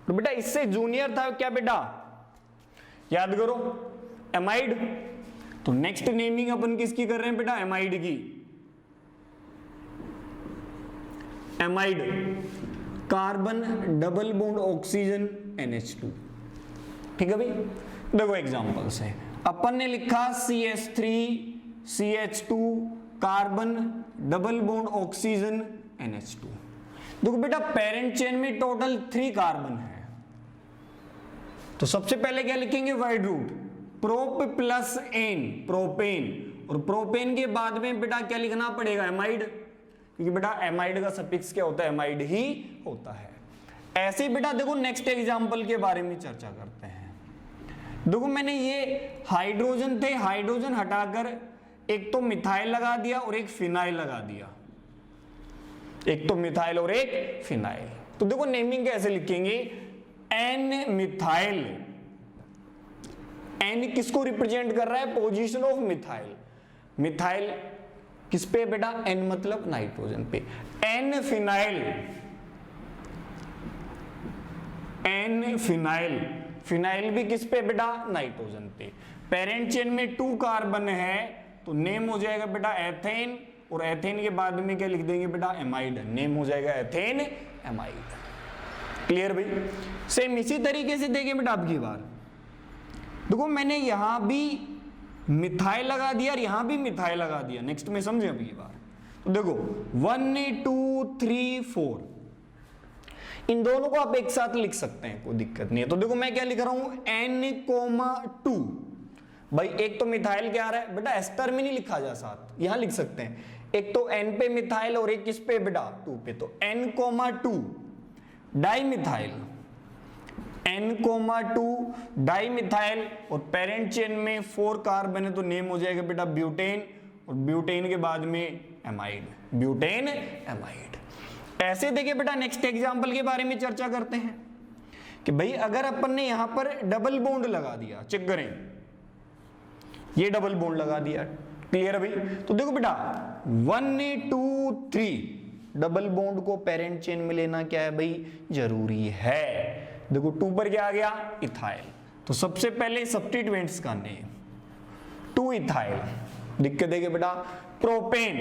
और बेटा इससे जूनियर था क्या बेटा, याद करो, एमाइड। तो नेक्स्ट नेमिंग अपन किसकी कर रहे हैं बेटा, एमाइड की। Amide carbon double bond oxygen NH2। ठीक है भाई, देखो एग्जांपल से अपन ने लिखा CH3 CH2 carbon double bond oxygen NH2। देखो बेटा पेरेंट चेन में टोटल 3 कार्बन है, तो सबसे पहले क्या लिखेंगे, word root prop plus N propane, और प्रोपेन के बाद में बेटा क्या लिखना पड़ेगा, एमाइड, क्योंकि बेटा एमाइड का सफिक्स क्या होता है, एमाइड ही होता है। ऐसे ही बेटा देखो नेक्स्ट एग्जांपल के बारे में चर्चा करते हैं। देखो मैंने ये हाइड्रोजन थे, हाइड्रोजन हटाकर एक तो मिथाइल लगा दिया और एक फिनाइल लगा दिया, एक तो मिथाइल और एक फिनाइल। तो देखो नेमिंग कैसे लिखेंगे, एन मिथाइल, एन किसको रिप्रेजेंट कर रहा है, पोजीशन ऑफ मिथाइल, मिथाइल किस पे बेटा, एन मतलब नाइट्रोजन पे, N phenyl, N phenyl, phenyl भी किस पे बेटा, नाइट्रोजन पे। पेरेंट चेन में 2 कार्बन है तो नेम हो जाएगा बेटा एथेन, और एथेन के बाद में क्या लिख देंगे बेटा, एमाइड, नेम हो जाएगा एथेन एमाइड। क्लियर भाई। सेम इसी तरीके से देखिए बेटा आपकी बार, देखो मैंने यहां भी मिथाइल लगा दिया और यहां भी मिथाइल लगा दिया, नेक्स्ट में समझे अभी बार। तो देखो 1 2 3 4, इन दोनों को आप एक साथ लिख सकते हैं, कोई दिक्कत नहीं है। तो देखो मैं क्या लिख रहा हूं, N,2, भाई एक तो मिथाइल क्या आ रहा है बेटा, एस्टर में नहीं लिखा जा साथ, यहां लिख सकते हैं, एक तो N पे मिथाइल और एक किस पे बेटा, 2 पे, तो N,2 di methyl, N,2 di methyl, और पेरेंट चेन में 4 कार्बन है तो नेम हो जाएगा बेटा ब्यूटेन, और ब्यूटेन के बाद में एमाइड, ब्यूटेन एमाइड। ऐसे देखिए बेटा नेक्स्ट एग्जांपल के बारे में चर्चा करते हैं कि भाई अगर अपन ने यहां पर डबल बॉन्ड लगा दिया, चेक करें, ये डबल बॉन्ड लगा दिया, क्लियर है भाई। तो देखो बेटा 1 2 3 डबल बॉन्ड को पेरेंट चेन में लेना क्या है भाई, जरूरी है। देखो 2 पर क्या आ गया, इथाइल, तो सबसे पहले सब्स्टिट्यूएंट्स का नेम 2 इथाइल, लिख के देखिए बेटा प्रोपेन,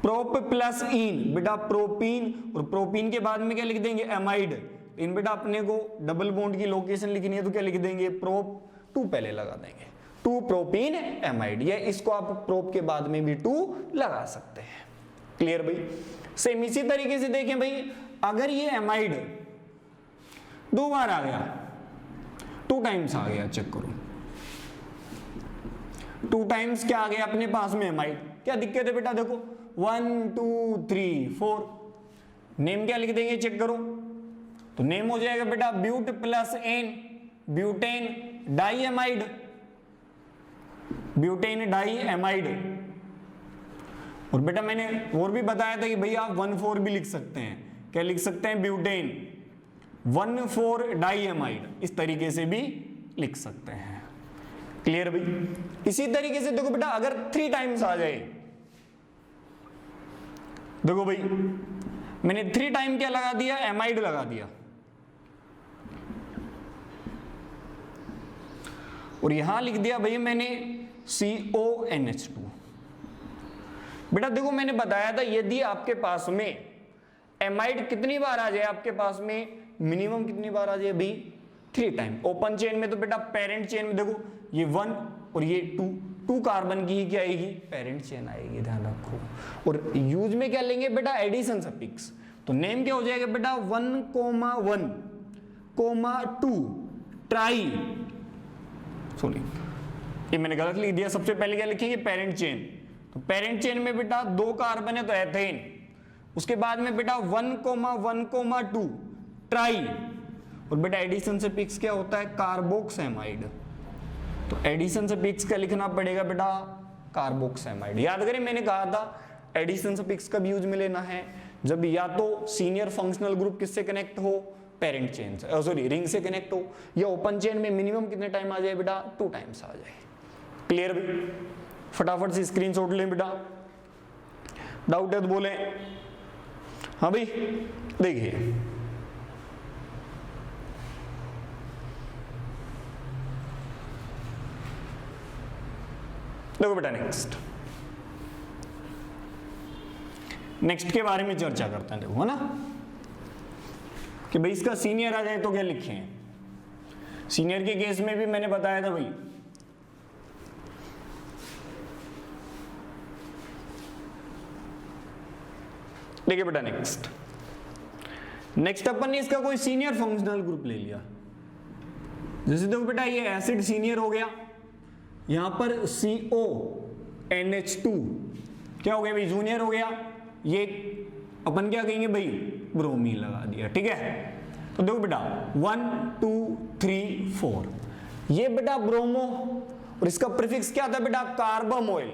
प्रोप प्लस इन बेटा प्रोपीन, और प्रोपीन के बाद में क्या लिख देंगे, एमाइड। इन बेटा अपने को डबल बॉन्ड की लोकेशन लिखनी है तो क्या लिख देंगे, प्रोप 2 पहले लगा देंगे, 2 प्रोपीन एमाइड, या इसको आप प्रोप के बाद में भी 2 लगा सकते हैं। क्लियर भाई। सेम इसी तरीके से देखें भाई, अगर ये एमाइड 2 बार आ गया, 2 टाइम्स आ गया, चेक करो 2 टाइम्स क्या आ गया अपने पास में एमाइड, क्या दिक्कत है बेटा, देखो 1 2 3 4, नेम क्या लिख देंगे, चेक करो, तो नेम हो जाएगा बेटा but plus N, butane di amide, butane di amide. और बेटा मैंने और भी बताया था कि भैया आप 1,4 भी लिख सकते हैं, क्या लिख सकते हैं, ब्यूटेन 1,4 डाई एमाइड, इस तरीके से भी लिख सकते हैं। क्लियर भाई। इसी तरीके से देखो बेटा अगर 3 टाइम्स आ जाए, देखो भाई मैंने 3 टाइम क्या लगा दिया, एमाइड लगा दिया, और यहां लिख दिया भैया मैंने CONH2। बेटा देखो मैंने बताया था यदि आपके पास में एमाइड कितनी बार आ जाए, आपके पास में मिनिमम कितनी बार आ जाए भाई, 3 टाइम। ओपन चेन में तो बेटा पेरेंट चेन में देखो ये 1 और ये 2 कार्बन की ही क्या आएगी, पेरेंट चेन आएगी, ध्यान रखो। और यूज में क्या लेंगे बेटा, एडिशन सफिक्स, तो नेम क्या हो जाएगा बेटा 1,1,2 ट्राई, सॉरी ये मैंने गलत लिख दिया, सबसे पहले क्या लिखेंगे, पेरेंट चेन, तो पेरेंट चेन में बेटा 2 कार्बन है तो एथेन, उसके बाद में बेटा 1,1,2 ट्राई, और बेटा एडिशन सफिक्स क्या होता है, कार्बोक्सेमाइड, तो एडिशन सफिक्स क्या लिखना पड़ेगा बेटा, कार्बोक्सेमाइड। याद करें मैंने कहा था एडिशन सफिक्स कब यूज में लेना है, जब या तो सीनियर फंक्शनल ग्रुप किससे कनेक्ट हो, पेरेंट चेन से, सॉरी रिंग से कनेक्ट हो, या ओपन चेन में मिनिमम कितने टाइम आ जाए बेटा, 2 टाइम्स आ जाए। क्लियर भी। फटाफट से स्क्रीनशॉट लें बेटा, डाउट है तो बोले। हाँ भाई देखिए देखो बेटा नेक्स्ट के बारे में चर्चा करते हैं, देखो है ना, कि भाई इसका सीनियर आ जाए तो क्या लिखें। सीनियर के केस में भी मैंने बताया था भाई, देखिए बेटा नेक्स्ट अपन ने इसका कोई सीनियर फंक्शनल ग्रुप ले लिया। जैसे देखो बेटा ये एसिड सीनियर हो गया, यहां पर CONH2 क्या हो गया भाई, जूनियर हो गया। ये अपन क्या कहेंगे भाई, ब्रोमीन लगा दिया, ठीक है। तो देखो बेटा 1 2 3 4, ये बेटा ब्रोमो और इसका प्रीफिक्स क्या था बेटा, कार्बामोइल।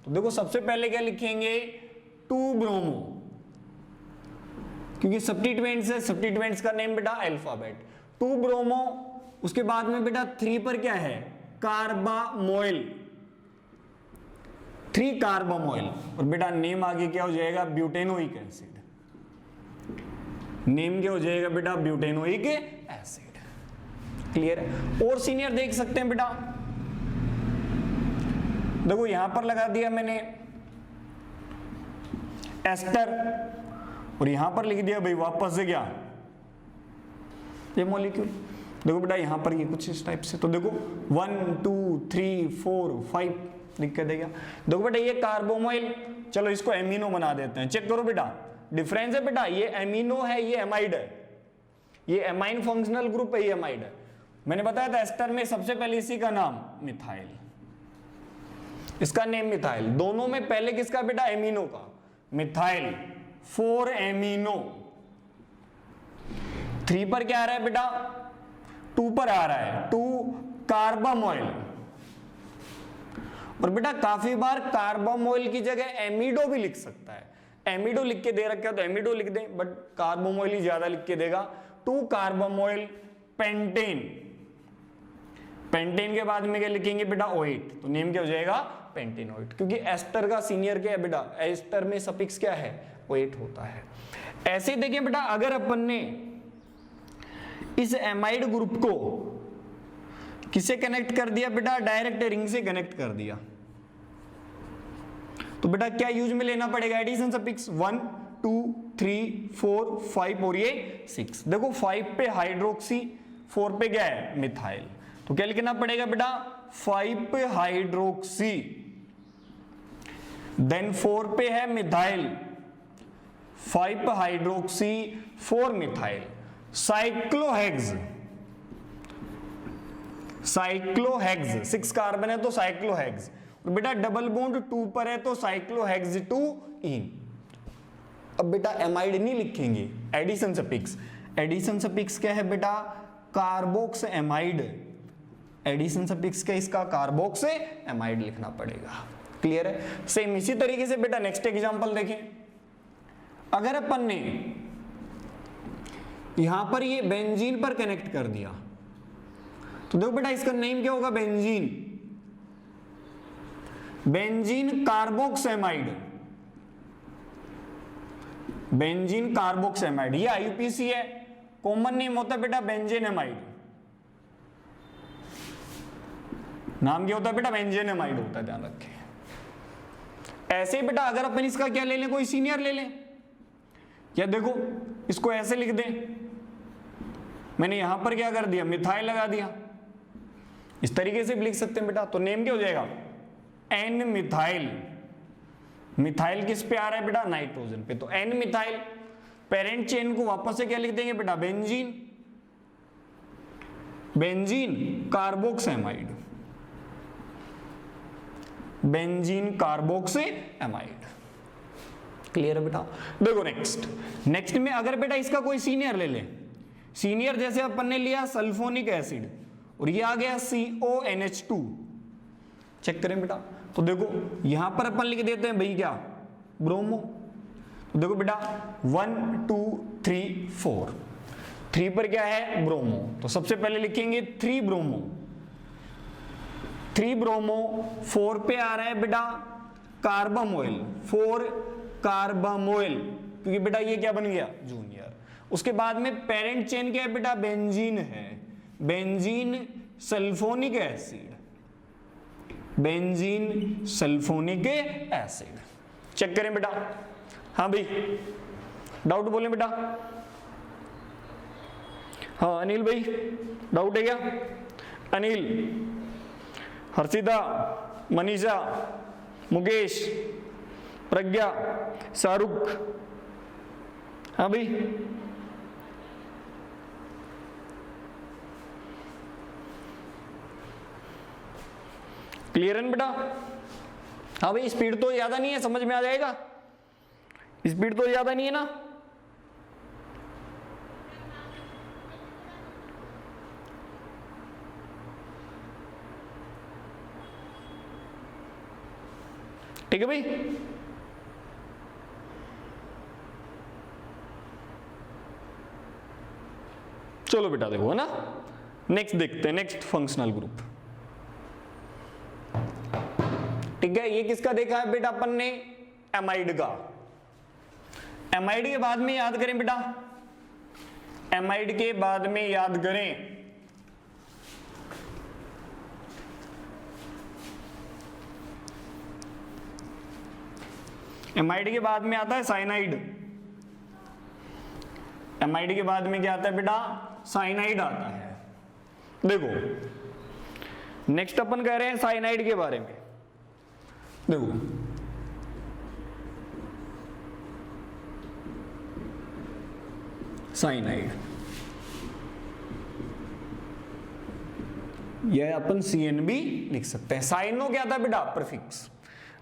तो देखो सबसे पहले क्या लिखेंगे, 2 ब्रोमो, क्योंकि सब्स्टिट्यूएंट्स है, सब्स्टिट्यूएंट्स का नेम बेटा अल्फाबेट, 2 ब्रोमो। उसके बाद में बेटा 3 पर क्या है, कार्बामोइल, 3 कार्बामोइल, और बेटा नेम आगे क्या हो जाएगा, ब्यूटेनोइक एसिड। नेम क्या हो जाएगा बेटा, ब्यूटेनोइक एसिड। क्लियर है। और सीनियर देख सकते हैं बेटा, देखो यहां पर लगा दिया मैंने एस्टर, और यहां पर लिख दिया भाई वापस से क्या, ये मॉलिक्यूल। देखो बेटा यहां पर ये कुछ इस टाइप से, तो देखो 1 2 3 4 5 लिख के देगा। देखो बेटा ये कार्बोमोइल, चलो इसको एमिनो बना देते हैं। चेक करो बेटा डिफरेंस है बेटा, ये एमिनो है, ये एमाइड है, ये एमाइन फंक्शनल ग्रुप है, ये एमाइड है। मैंने बताया था एस्टर में सबसे पहले इसी का नाम मिथाइल, इसका नेम मिथाइल। दोनों में पहले किसका बेटा, एमिनो का, मिथाइल 4 एमिनो। 3 पर क्या आ रहा है बेटा, 2 पर आ रहा है 2 कार्बामोइल। और बेटा काफी बार कार्बामोइल की जगह एमिडो भी लिख सकता है, एमिडो लिख के दे रखा है तो एमिडो लिख दें, बट कार्बामोइल ही ज्यादा लिख के देगा। 2 कार्बामोइल पेंटेन, पेंटेन के बाद में क्या लिखेंगे बेटा, OH, तो नेम क्या हो जाएगा, पेंटेनोइट, क्योंकि एस्टर का सीनियर क्या है बेटा, एस्टर में सफिक्स क्या है, OH होता है। ऐसे ही देखिए बेटा अगर अपन ने इस एमाइड ग्रुप को किसे कनेक्ट कर दिया बेटा, डायरेक्ट रिंग से कनेक्ट कर दिया, तो बेटा क्या यूज में लेना पड़ेगा, एडिशन सफिक्स 1 2 3 4 5 और ये 6। देखो 5 पे हाइड्रोक्सी, 4 पे क्या है, मिथाइल, तो क्या लिखना पड़ेगा बेटा, 5 पे हाइड्रोक्सी, देन 4 पे है मिथाइल, 5 हाइड्रोक्सी 4 मिथाइल, साइक्लोहेक्स, साइक्लोहेक्स 6 कार्बन है तो साइक्लोहेक्स, और बेटा डबल बॉन्ड 2 पर है तो साइक्लोहेक्स 2 इन। अब बेटा एमाइड नहीं लिखेंगे, एडिशन सफिक्स, एडिशन सफिक्स क्या है बेटा, कार्बोक्स एमाइड, एडिशन सफिक्स क्या इसका, कार्बोक्स एमाइड लिखना पड़ेगा। क्लियर है। सेम इसी तरीके से बेटा नेक्स्ट एग्जांपल देखें, अगर अपन ने यहां पर ये बेंजीन पर कनेक्ट कर दिया, तो देखो बेटा इसका नेम क्या होगा, बेंजीन, बेंजीन कार्बोक्सेमाइड, बेंजीन कार्बोक्सेमाइड, ये IUPAC है, कॉमन नेम होता है बेटा बेंजेनेमाइड, नाम क्या होता है बेटा, बेंजेनेमाइड होता है, ध्यान रखें। ऐसे ही बेटा अगर अपन इसका क्या ले लें, कोई सीनियर ले लें, या देखो इसको ऐसे लिख दें, मैंने यहां पर क्या कर दिया, मिथाइल लगा दिया, इस तरीके से भी लिख सकते हैं बेटा, तो नेम क्या हो जाएगा, N मिथाइल, मिथाइल किस पे आ रहा है बेटा, नाइट्रोजन पे, तो N मिथाइल। पेरेंट चेन को वापस से क्या लिख देंगे बेटा, बेंजीन, बेंजीन कार्बोक्सेमाइड, बेंजीन कार्बोक्सेमाइड। क्लियर है बेटा। देखो नेक्स्ट में अगर बेटा इसका कोई सीनियर ले ले, सीनियर जैसे अपन ने लिया सल्फोनिक एसिड और ये आ गया CONH2, चेक करें बेटा, तो देखो यहां पर अपन लिख देते हैं भाई क्या, ब्रोमो, तो देखो बेटा 1 2 3 4, 3 पर क्या है, ब्रोमो, तो सबसे पहले लिखेंगे 3 ब्रोमो, 3 ब्रोमो, 4 पे आ रहा है बेटा कार्बामोइल, 4 कार्बामोइल, क्योंकि बेटा ये क्या बन गया, जूनियर। उसके बाद में पेरेंट चेन क्या है बेटा, बेंजीन है, benzene sulphonic acid, benzene sulphonic acid. Check करें बेटा, हाँ भाई डाउट बोले बेटा, हाँ अनिल भाई, डाउट है क्या? अनिल, हर्षिता, मनीषा, मुकेश, प्रज्ञा, शाहरुख, हाँ भाई क्लियर है बेटा? हाँ भाई स्पीड तो ज्यादा नहीं है, समझ में आ जाएगा, स्पीड तो ज्यादा नहीं है ना। ठीक है भाई, चलो बेटा देखो है ना, नेक्स्ट देखते हैं, नेक्स्ट फंक्शनल ग्रुप। ठीक है, ये किसका देखा है बेटा अपन ने? एमाइड का। एमाइड के बाद में याद करें बेटा, एमाइड के बाद में याद करें एमाइड के बाद में आता है साइनाइड। एमाइड के बाद में क्या आता है बेटा? साइनाइड आता है। देखो नेक्स्ट अपन कह रहे हैं साइनाइड के बारे में। देखो साइनाइड, यह अपन CNB लिख सकते हैं। साइनो क्या था बेटा? प्रीफिक्स।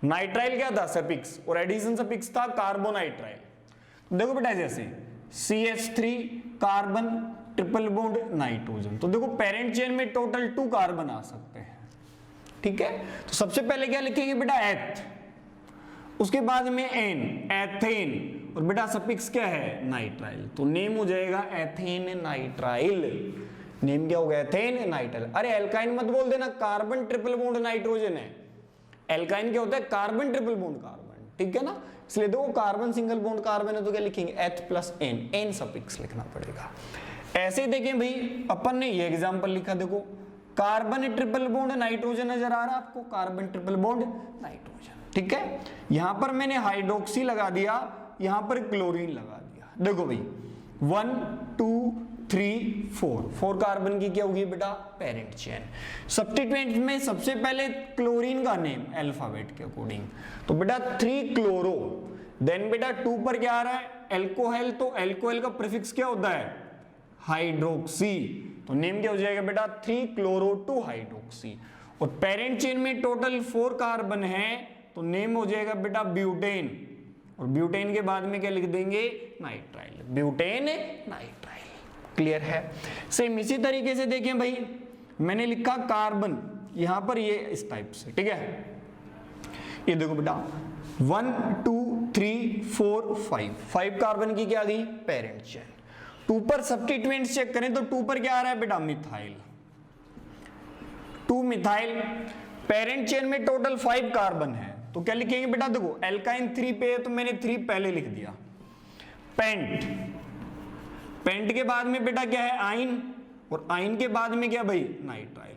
नाइट्राइल क्या था? सफिक्स। और एडिशन सफिक्स था कार्बोनाइट्राइल। देखो बेटा जैसे CH3 carbon triple bond nitrogen, तो देखो पेरेंट चेन में टोटल 2 कार्बन आ सकते हैं। ठीक है, तो सबसे पहले क्या लिखेंगे बेटा? एथ, उसके बाद में एन, एथेन, और बेटा सफिक्स क्या है? नाइट्राइल, तो नेम हो जाएगा एथेन नाइट्राइल। नेम क्या होगा? Ethane nitrile. अरे एल्काइन मत बोल देना, कार्बन ट्रिपल बॉन्ड नाइट्रोजन है। एल्काइन क्या होता है? Carbon triple bond carbon. ठीक है ना, इसलिए देखो कार्बन सिंगल बॉन्ड कार्बन है तो क्या लिखेंगे? एथ प्लस एन, एन सफिक्स लिखना पड़ेगा। ऐसे ही देखें भाई, अपन ने ये एग्जांपल लिखा, देखो कार्बन ट्रिपल बॉन्ड नाइट्रोजन नजर आ रहा है आपको? Carbon triple bond nitrogen. ठीक है, यहां पर मैंने हाइड्रोक्सी लगा दिया, यहां पर क्लोरीन लगा दिया। देखो भाई 1 2 3 4 कार्बन की क्या होगी बेटा? Parent chain. सब्स्टिट्यूएंट में सबसे पहले क्लोरीन का नेम अल्फाबेट के अकॉर्डिंग, तो बेटा 3 क्लोरो, देन बेटा 2 पर क्या आ रहा है? एल्कोहल, तो एल्कोहल का प्रीफिक्स क्या होता है? हाइड्रोक्सी, तो नेम क्या हो जाएगा बेटा? 3 क्लोरो 2 हाइड्रोक्सी। और पेरेंट चेन में टोटल 4 कार्बन है, तो नेम हो जाएगा बेटा ब्यूटेन। और ब्यूटेन के बाद में क्या लिख देंगे? Nitrile, butane nitrile. क्लियर है? सेम इसी तरीके से देखें भाई, मैंने लिखा कार्बन यहां पर ये इस टाइप से। ठीक है, ये देखो बेटा 1 2 3 4 5 कार्बन की क्या आ गई? Parent chain. 2 पर सब्स्टिट्यूएंट चेक करें तो 2 पर क्या आ रहा है बेटा? Methyl, 2 methyl. पेरेंट चेन में टोटल 5 कार्बन है, तो क्या लिखेंगे बेटा? देखो एल्काइन 3 पे है तो मैंने 3 पहले लिख दिया। पेंट, पेंट के बाद में बेटा क्या है? आइन, और आइन के बाद में क्या भाई? नाइट्राइल।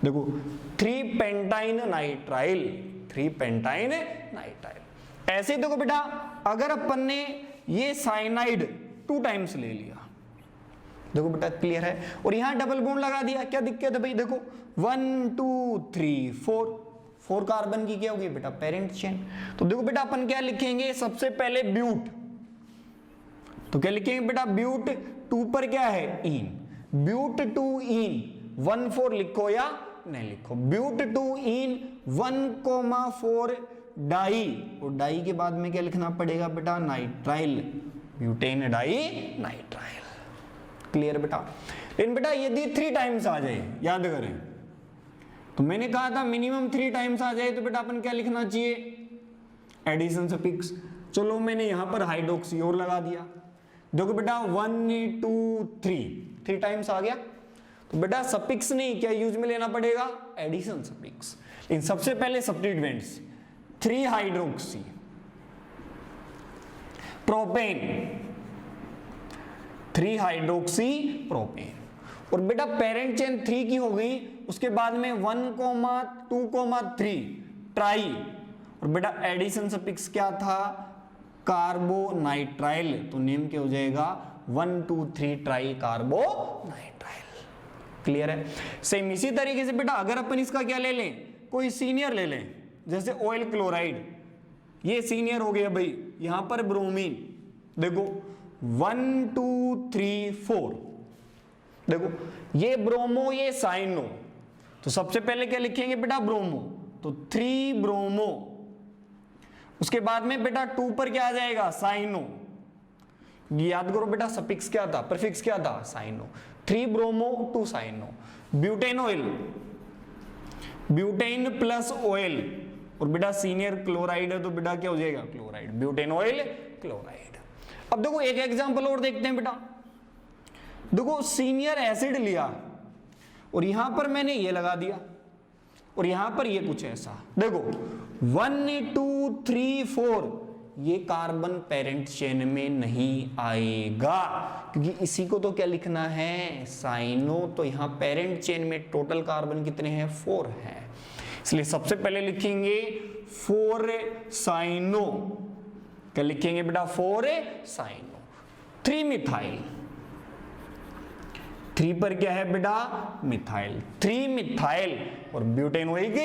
देखो 3 पेंटाइन नाइट्राइल, 3 पेंटाइन नाइट्राइल। ऐसे देखो बेटा, अगर अपन ने ये साइनाइड 2 टाइम्स ले लिया, देखो बेटा क्लियर है, और यहां डबल बॉन्ड लगा दिया, क्या दिक्कत है भाई? देखो 1 2 3 4 कार्बन की क्या होगी बेटा? Parent chain. तो देखो बेटा अपन क्या लिखेंगे? सबसे पहले ब्यूट, तो क्या लिखेंगे बेटा? ब्यूट। 2 पर क्या है? इन, ब्यूट 2 इन 1 4 लिखो या नहीं लिखो? ब्यूट 2 इन 1,4 डाई, और डाई के बाद में क्या लिखना पड़ेगा बेटा? Nitrile, butane di nitrile. Clear बेटा? लेकिन बेटा यदि 3 टाइम्स आ जाए, याद करें, तो मैंने कहा था मिनिमम 3 टाइम्स आ जाए तो बेटा अपन क्या लिखना चाहिए? Addition suffix. चलो मैंने यहां पर हाइड्रोक्सी और लगा दिया, देखो बेटा 1 2 3 टाइम्स आ गया, तो बेटा सफिक्स नहीं, क्या यूज में लेना पड़ेगा? Addition suffix. लेकिन सबसे पहले substituents 3 hydroxy, propane, 3 hydroxy propane, और बेटा पेरेंट चेन 3 की हो गई, उसके बाद में 1, 2, 3 ट्राई, और बेटा एडिशन सफिक्स क्या था? कार्बोनाइट्राइल, तो नेम क्या हो जाएगा? 1 2 3 ट्राई कार्बोनाइट्राइल। क्लियर है? सेम इसी तरीके से बेटा अगर अपन इसका क्या ले लें, कोई सीनियर ले लें, जैसे ऑयल क्लोराइड, ये सीनियर हो गया भाई, यहां पर ब्रोमीन, देखो 1 2 3 4, देखो ये ब्रोमो ये साइनो, तो सबसे पहले क्या लिखेंगे बेटा ब्रोमो, तो 3 ब्रोमो, उसके बाद में बेटा 2 पर क्या आ जाएगा साइनो, याद करो बेटा सफिक्स क्या था, प्रीफिक्स क्या था cyano, 3 bromo 2 cyano. Butane oyl, butane plus oyl, और बेटा सीनियर क्लोराइड है तो बेटा क्या हो जाएगा क्लोराइड, ब्यूटेन ऑयल क्लोराइड। अब देखो एक एग्जांपल और देखते हैं बेटा, देखो सीनियर एसिड लिया और यहां पर मैंने ये लगा दिया और यहां पर ये कुछ ऐसा, देखो 1 2 3 4, ये कार्बन पेरेंट चेन में नहीं आएगा क्योंकि इसी को तो क्या लिखना है साइनो, तो यहां पेरेंट चेन में टोटल कार्बन कितने हैं 4 हैं, इसलिए सबसे पहले लिखेंगे 4 साइनो, क्या लिखेंगे बेटा 4 साइनो। 3 मिथाइल, 3 पर क्या है बेटा मिथाइल, 3 मिथाइल और ब्यूटेनोइक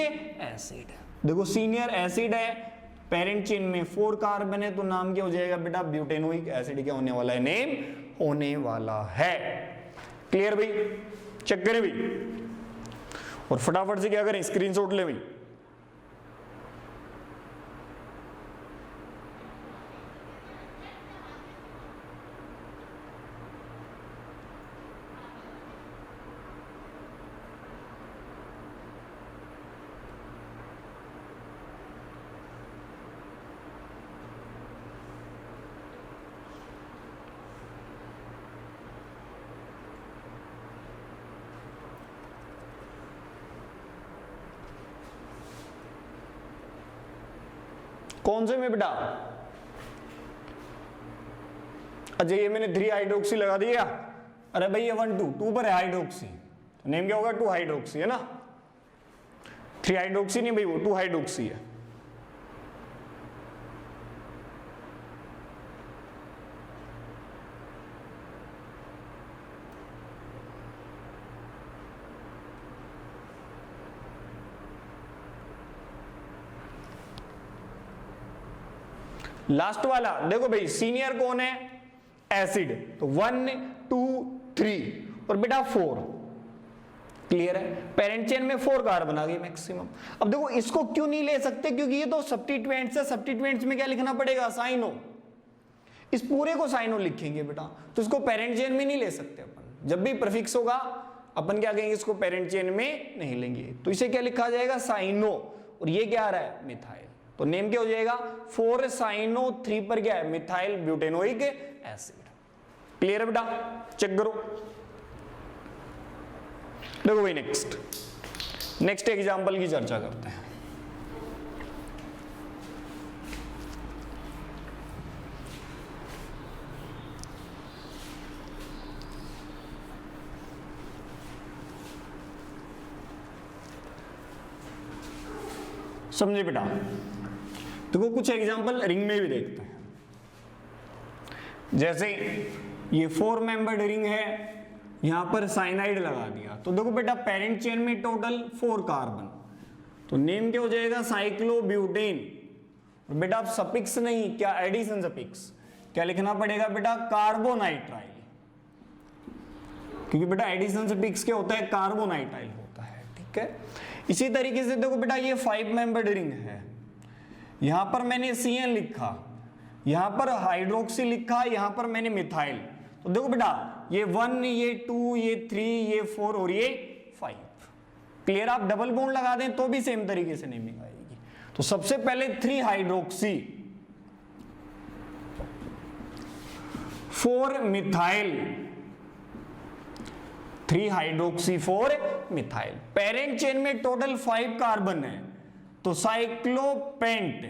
एसिड, देखो सीनियर एसिड है, पेरेंट चेन में 4 कार्बन है, तो नाम क्या हो जाएगा बेटा ब्यूटेनोइक एसिड, क्या होने वाला है नेम होने वाला है। क्लियर भाई, चेक करें भाई, और फटाफट से क्या करें स्क्रीनशॉट ले भाई। कौन से में बेटा, अच्छा ये मैंने 3 हाइड्रोक्सी लगा दिया, अरे भाई ये 1 2 पर है हाइड्रोक्सी, तो नेम क्या होगा 2 हाइड्रोक्सी है ना, 3 हाइड्रोक्सी नहीं भाई, वो 2 हाइड्रोक्सी है। लास्ट वाला देखो भाई सीनियर कौन है एसिड, तो 1 2 3 और बेटा 4, क्लियर है, पेरेंट चेन में 4 कार्बन आ गई मैक्सिमम। अब देखो इसको क्यों नहीं ले सकते, क्योंकि ये तो सब्स्टिट्यूएंट्स है, सब्स्टिट्यूएंट्स में क्या लिखना पड़ेगा साइनो, इस पूरे को साइनो लिखेंगे बेटा, तो इसको पेरेंट चेन में नहीं ले सकते अपन, जब भी प्रीफिक्स होगा अपन क्या कहेंगे इसको पेरेंट चेन में नहीं लेंगे, तो इसे क्या लिखा जाएगा साइनो, और ये क्या आ रहा है मिथाइल, तो नेम क्या हो जाएगा 4 साइनो, 3 पर क्या है मिथाइल ब्यूटेनोइक एसिड। क्लियर है बेटा, चेक करो। देखो भाई नेक्स्ट एग्जांपल की चर्चा करते हैं। समझे बेटा, देखो कुछ एग्जांपल रिंग में भी देखते हैं, जैसे ये 4 मेंबर्ड रिंग है, यहां पर साइनाइड लगा दिया, तो देखो बेटा पेरेंट चेन में टोटल 4 कार्बन, तो नेम क्या हो जाएगा साइक्लोब्यूटेन, और बेटा आप सफिक्स नहीं क्या एडिशन सफिक्स क्या लिखना पड़ेगा बेटा कार्बोनाइट्राइल, क्योंकि बेटा एडिशन सफिक्स क्या होता है कार्बोनाइट्राइल होता है, ठीक है। इसी तरीके से देखो बेटा ये 5 मेंबर्ड रिंग है, यहां पर मैंने CN लिखा, यहां पर हाइड्रोक्सी लिखा, यहां पर मैंने मिथाइल, तो देखो बेटा ये 1 ये 2 ये 3 ये 4 और ये 5, क्लियर। आप डबल बॉन्ड लगा दें तो भी सेम तरीके से नेमिंग आएगी, तो सबसे पहले 3 hydroxy 4 methyl, 3 hydroxy 4 methyl, parent chain में टोटल 5 कार्बन है, तो साइक्लोपेंट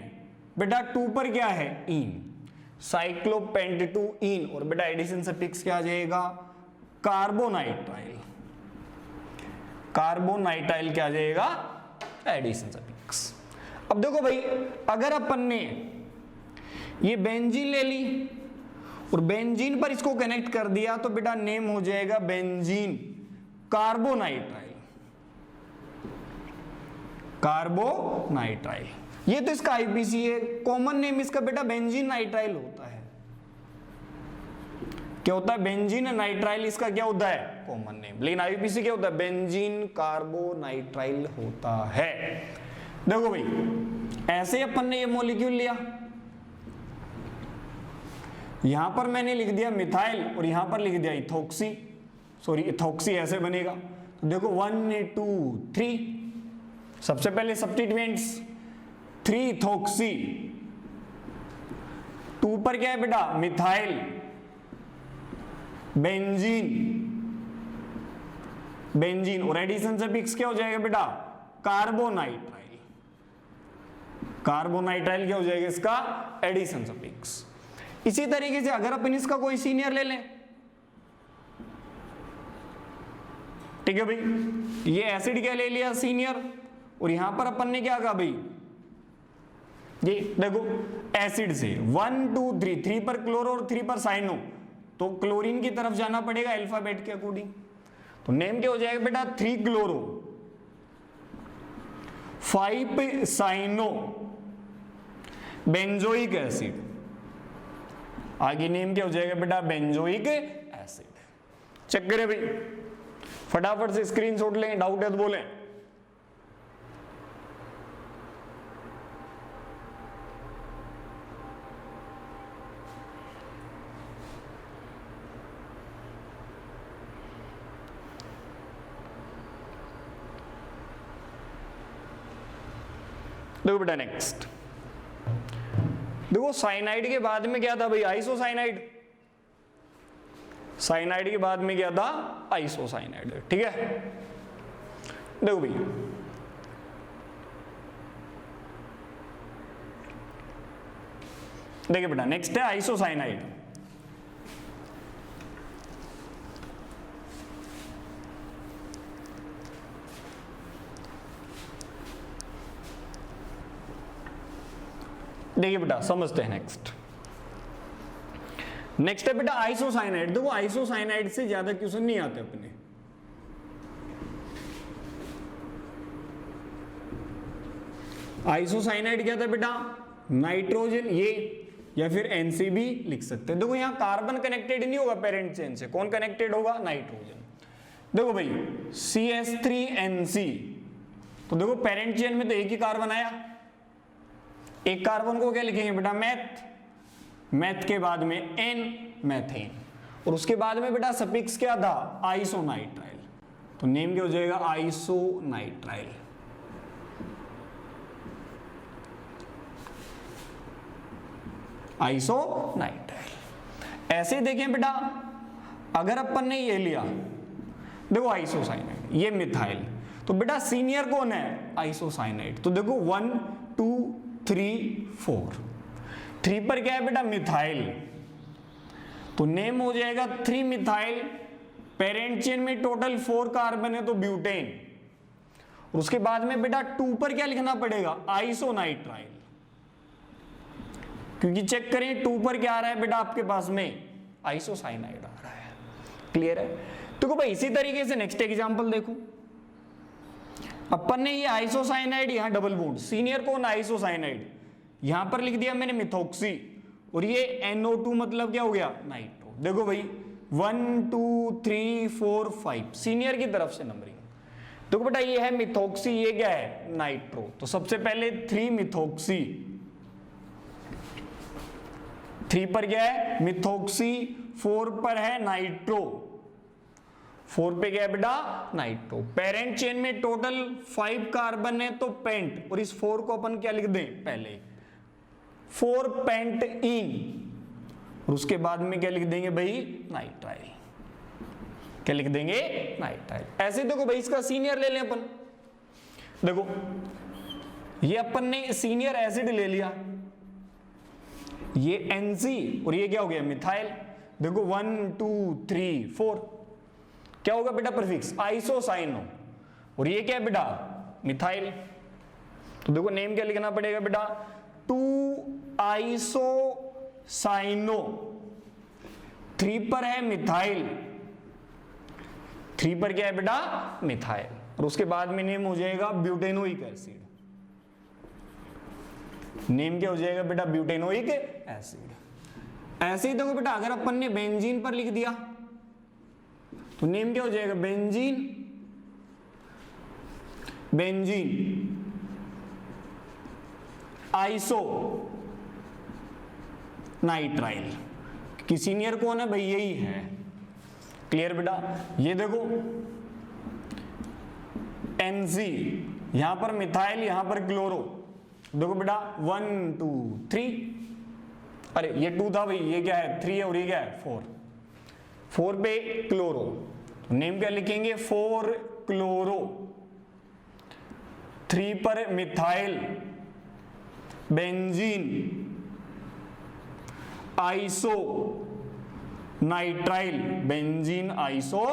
बेटा 2 पर क्या है इन, साइक्लोपेंट 2 इन, और बेटा एडिशन सफिक्स क्या आ जाएगा कार्बोनाइट्राइल, कार्बोनाइट्राइल क्या आ जाएगा एडिशन सफिक्स। अब देखो भाई अगर अपन ने ये बेंजीन ले ली और बेंजीन पर इसको कनेक्ट कर दिया तो बेटा नेम हो जाएगा बेंजीन कार्बोनाइट्राइल, कार्बोनाइट्राइल। ये तो इसका आईपीसी है, कॉमन नेम इसका बेटा बेंजीन नाइट्राइल होता है। क्या होता है? बेंजीन नाइट्राइल इसका क्या होता है? Common name. लेकिन आईपीसी क्या होता है? बेंजीन कार्बोनाइट्राइल होता है। देखो भाई, ऐसे अपन ने ये मॉलिक्यूल लिया, यहां पर मैंने लिख दिया मिथाइल और यहां पर लिख दिया इथोक्सी, सॉरी इथोक्सी ऐसे बनेगा। तो देखो 1 2 3, सबसे पहले सब्स्टिट्यूएंट्स 3 इथोक्सी, 2 पर क्या है बेटा? मिथाइल, बेंजीन, बेंजीन और एडिशन सफिक्स क्या हो जाएगा बेटा? कार्बोनाइट्राइल, कार्बोनाइट्राइल क्या हो जाएगा इसका? Addition suffix. इसी तरीके से अगर अपन इसका कोई सीनियर ले लें, ठीक है भाई, ये एसिड क्या ले लिया? सीनियर। और यहां पर अपन ने क्या कहा भाई? ये देखो एसिड से 1 2 3, 3 पर क्लोरो और 3 पर साइनो, तो क्लोरीन की तरफ जाना पड़ेगा अल्फाबेट के अकॉर्डिंग। तो नेम क्या हो जाएगा बेटा? 3 क्लोरो 5 साइनो बेंजोइक एसिड। आगे नेम क्या हो जाएगा बेटा? Benzoic acid. चेक करें भाई, फटाफट से स्क्रीनशॉट लें, डाउट है तो बोलें। देखो बेटा नेक्स्ट, देखो साइनाइड के बाद में क्या था भाई? आइसोसाइनाइड। साइनाइड के बाद में क्या था? आइसोसाइनाइड, ठीक है। देखो भाई, देखिए बेटा नेक्स्ट है आइसोसाइनाइड। देखिए बेटा समझते हैं नेक्स्ट। नेक्स्ट है बेटा आइसोसाइनाइड। देखो आइसोसाइनाइड से ज्यादा क्वेश्चन नहीं आते अपने। आइसोसाइनाइड क्या था बेटा? नाइट्रोजन, ये या फिर एनसीबी लिख सकते हैं। देखो यहां कार्बन कनेक्टेड नहीं होगा पेरेंट चेन से, कौन कनेक्टेड होगा? नाइट्रोजन। देखो भाई CH3NC, तो देखो पेरेंट चेन में तो एक ही कार्बन आया, एक कार्बन को क्या लिखेंगे बेटा? मैथ, मैथ के बाद में N, मैथेन, और उसके बाद में बेटा सफिक्स क्या था? आइसोनाइट्राइल। तो नेम क्या हो जाएगा? आइसोनाइट्राइल। आइसोनाइट्राइल। ऐसे देखें बेटा, अगर अपन ने ये लिया, देखो आइसोसाइनाइड, ये मिथाइल, तो बेटा सीनियर कौन है? आइसोसाइनाइड। तो देखो 1 2 3 4, 3 पर क्या है बेटा? मिथाइल, तो नेम हो जाएगा 3 मिथाइल। पेरेंट चेन में टोटल 4 कार्बन है तो ब्यूटेन, और उसके बाद में बेटा 2 पर क्या लिखना पड़ेगा? आइसोनाइट्राइल, क्योंकि चेक करें 2 पर क्या आ रहा है बेटा आपके पास में? आइसोसाइनाइड आ रहा है। क्लियर है? तो भाई इसी तरीके से नेक्स्ट एग्जांपल देखो, अपन ने ये आइसोसाइनाइड, यहां डबल बॉन्ड, सीनियर कौन? आइसोसाइनाइड, यहां पर लिख दिया मैंने मिथोक्सी, और ये NO2 मतलब क्या हो गया? नाइट्रो। देखो भाई 1 2 3 4 5 सीनियर की तरफ से नंबरिंग। देखो बेटा ये है मिथोक्सी, ये क्या है? नाइट्रो। तो सबसे पहले 3 मिथोक्सी, 3 पर क्या है? मिथोक्सी, 4 पर है नाइट्रो, 4 पे क्या है बेटा? नाइट्रो। पेरेंट चेन में टोटल 5 कार्बन है तो पेंट, और इस 4 को अपन क्या लिख दें? पहले 4 पेंट इन, और उसके बाद में क्या लिख देंगे भाई? नाइट्राइल। क्या लिख देंगे? नाइट्राइल। ऐसे देखो भाई इसका सीनियर ले लें अपन। देखो ये अपन ने सीनियर एसिड ले लिया, ये NC, और ये क्या हो गया? मिथाइल। देखो 1 2 3 4, क्या होगा बेटा? प्रीफिक्स आइसोसाइनो, और ये क्या है बेटा? मिथाइल। तो देखो नेम क्या लिखना पड़ेगा बेटा? 2 आइसोसाइनो 3 पर है मिथाइल, 3 पर क्या है बेटा, मिथाइल, और उसके बाद में नेम हो जाएगा ब्यूटेनोइक एसिड। नेम क्या हो जाएगा बेटा, ब्यूटेनोइक एसिड। ऐसे ही देखो बेटा, अगर अपन ने बेंजीन पर लिख दिया तो नेम क्या हो जाएगा, बेंजीन, बेंजीन आइसो नाइट्राइल। कि सीनियर कौन है भाई, यही है। क्लियर बेटा। ये देखो NC, यहां पर मिथाइल, यहां पर क्लोरो। देखो बेटा 1 2 3, अरे ये 2 था भाई, ये क्या है 3 है, और ये क्या है 4, 4 पे क्लोरो, तो नेम क्या लिखेंगे 4 क्लोरो। 3 पर methyl, benzene iso nitrile, benzene iso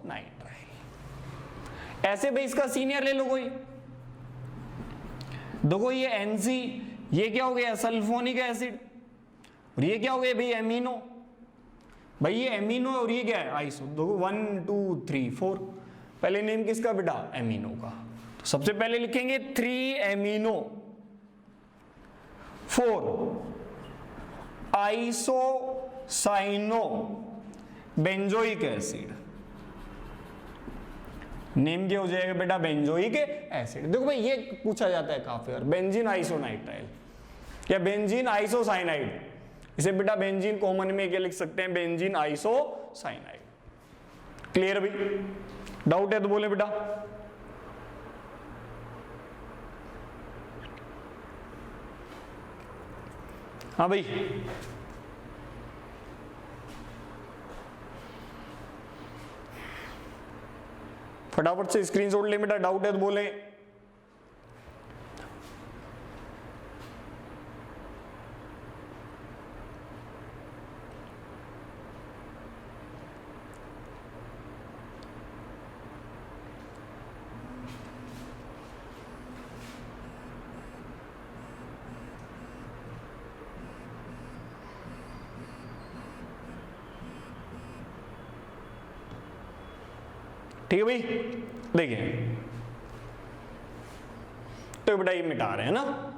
nitrile. ऐसे भाई इसका सीनियर ले लो कोई। देखो ये NC, ये क्या हो गया, सल्फोनिक एसिड, और ये क्या हो गया भाई, एमिनो। भाई ये एमिनो और ये क्या है, आइसो। देखो 1 2 3 4, पहले नेम किसका बेटा, एमिनो का। तो सबसे पहले लिखेंगे 3 amino 4 isocyano benzoic acid. Name क्या हो जाएगा बेटा, बेंजोइक एसिड। देखो भाई ये पूछा जाता है काफी बार, बेंजीन आइसोनाइट्राइल या बेंजीन आइसोसाइनाइड। इसे बेटा बेंजीन कॉमन में क्या लिख सकते हैं, बेंजीन आइसोसाइनाइड। क्लियर भाई, डाउट है तो बोले बेटा। हाँ भाई, फटाफट से स्क्रीनशॉट ले बेटा, डाउट है तो बोले। ठीक है भाई, देखिए तो बेटा ये मिटा रहे हैं ना।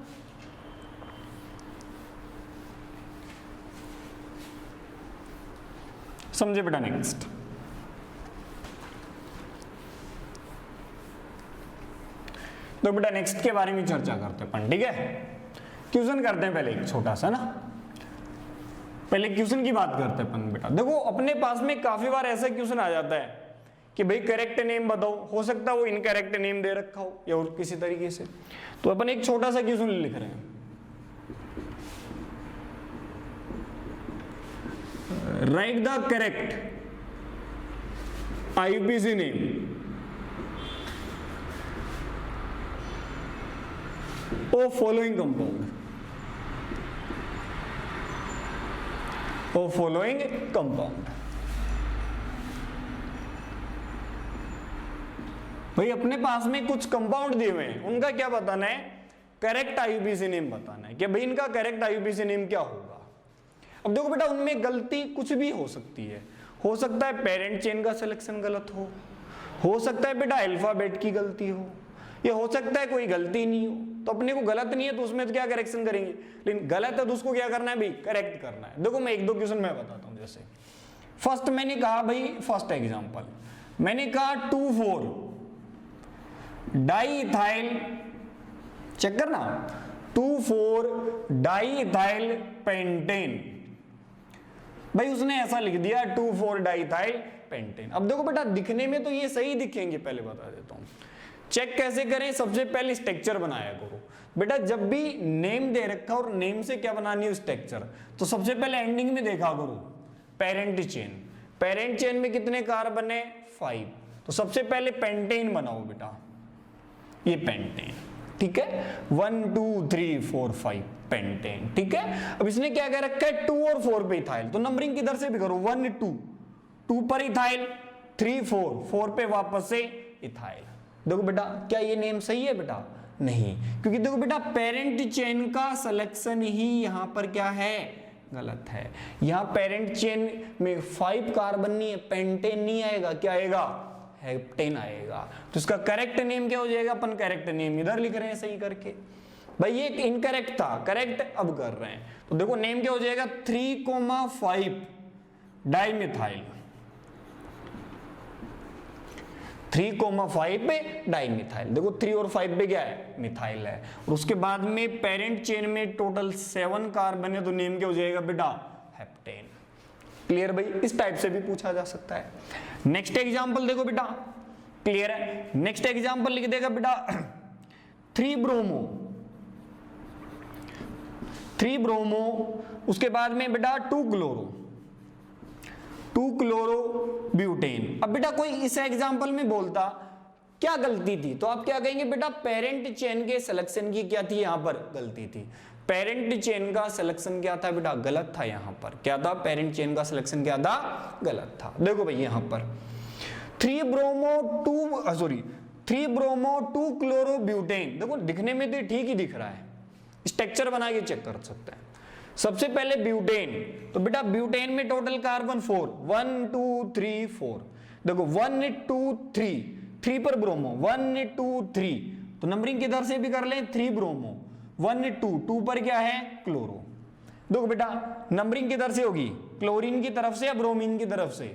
समझे बेटा। नेक्स्ट तो बेटा नेक्स्ट के बारे में चर्चा करते हैं अपन, ठीक है। क्वेश्चन करते हैं पहले एक छोटा सा ना, पहले क्वेश्चन की बात करते हैं अपन बेटा। देखो अपने पास में काफी बार ऐसा क्वेश्चन आ जाता है कि भाई करेक्ट नेम बताओ, हो सकता है वो इनकरेक्ट नेम दे रखा हो या और किसी तरीके से, तो अपन एक छोटा सा क्वेश्चन लिख रहे हैं। Right the correct IUPAC name of following compound, of following compound। भाई अपने पास में कुछ कंपाउंड दिए हुए हैं, उनका क्या बताना है, करेक्ट IUPAC नेम बताना है कि भाई इनका करेक्ट IUPAC नेम क्या होगा। अब देखो बेटा उनमें गलती कुछ भी हो सकती है, हो सकता है पेरेंट चेन का सिलेक्शन गलत हो सकता है बेटा अल्फाबेट की गलती हो, ये हो सकता है कोई गलती नहीं हो। तो अपने को गलत नहीं है तो उसमें तो क्या करेक्शन करेंगे, लेकिन गलत है तो उसको क्या करना है भाई, करेक्ट करना है। देखो मैं एक दो क्वेश्चन मैं बताता हूं। जैसे फर्स्ट मैंने कहा भाई, फर्स्ट एग्जांपल मैंने कहा 2,4 डाईइथाइल, चेक करना 2,4 डाईइथाइल पेंटेन। भाई उसने ऐसा लिख दिया 2,4 डाईइथाइल पेंटेन। अब देखो बेटा दिखने में तो ये सही दिखेंगे, पहले बता देता हूं। चेक कैसे करें, सबसे पहले स्ट्रक्चर बनाया करो बेटा। जब भी नेम दे रखा और नेम से क्या बनानी है स्ट्रक्चर, तो सबसे पहले एंडिंग में देखा करो पेरेंट चेन। पेरेंट चेन में कितने कार्बन है, 5, तो सबसे पहले पेंटेन बनाओ बेटा, ये पेंटेन, ठीक है। 1 2 3 4 5 पेंटेन, ठीक है। अब इसने क्या कह रखा है 2 और 4 पे इथाइल, तो नंबरिंग किधर से भी करो 1 2, 2 पर इथाइल, 3 4, 4 पे वापस से इथाइल। देखो बेटा क्या ये नेम सही है बेटा, नहीं, क्योंकि देखो बेटा पेरेंट चेन का सिलेक्शन ही यहां पर क्या है, गलत है। यहां पेरेंट चेन में 5 कार्बन नहीं है, पेंटेन नहीं आएगा, क्या आएगा, हेप्टेन आएगा। तो इसका करेक्ट नेम क्या हो जाएगा, अपन करेक्ट नेम इधर लिख रहे हैं सही करके। भाई ये इनकरेक्ट था, करेक्ट अब कर रहे हैं। तो देखो नेम क्या हो जाएगा 3,5 डाइमिथाइल, 3,5 पे डाइमिथाइल। देखो 3 और 5 पे क्या है, मिथाइल है। और उसके बाद में पेरेंट चेन में टोटल 7 कार्बन है, तो नेम क्या हो जाएगा बेटा, हेप्टेन। क्लियर भाई, इस टाइप से भी पूछा जा सकता है। नेक्स्ट एग्जांपल देखो बेटा, क्लियर है। नेक्स्ट एग्जांपल लिख देगा बेटा 3 ब्रोमो, 3 ब्रोमो, उसके बाद में बेटा 2 क्लोरो, 2 क्लोरो ब्यूटेन। अब बेटा कोई इस एग्जांपल में बोलता क्या गलती थी, तो आप क्या कहेंगे बेटा, पेरेंट चेन के सिलेक्शन की क्या थी, यहां पर गलती थी। पेरेंट चेन का सिलेक्शन क्या था बेटा, गलत था। यहां पर क्या था, पेरेंट चेन का सिलेक्शन क्या था, गलत था। देखो भाई यहां पर 3 ब्रोमो 2 क्लोरो ब्यूटेन, देखो दिखने में तो ठीक ही दिख रहा है, स्ट्रक्चर बना के चेक कर सकते हैं। सबसे पहले ब्यूटेन, तो बेटा ब्यूटेन में टोटल कार्बन 4, 1 2 3 4। देखो 1 2 3, 3 पर ब्रोमो, 1 2 3, तो नंबरिंग किधर से भी कर लें, 3 ब्रोमो, 1 2 पर क्या है, क्लोरो। देखो बेटा नंबरिंग किधर से होगी, क्लोरीन की तरफ से या ब्रोमीन की तरफ से,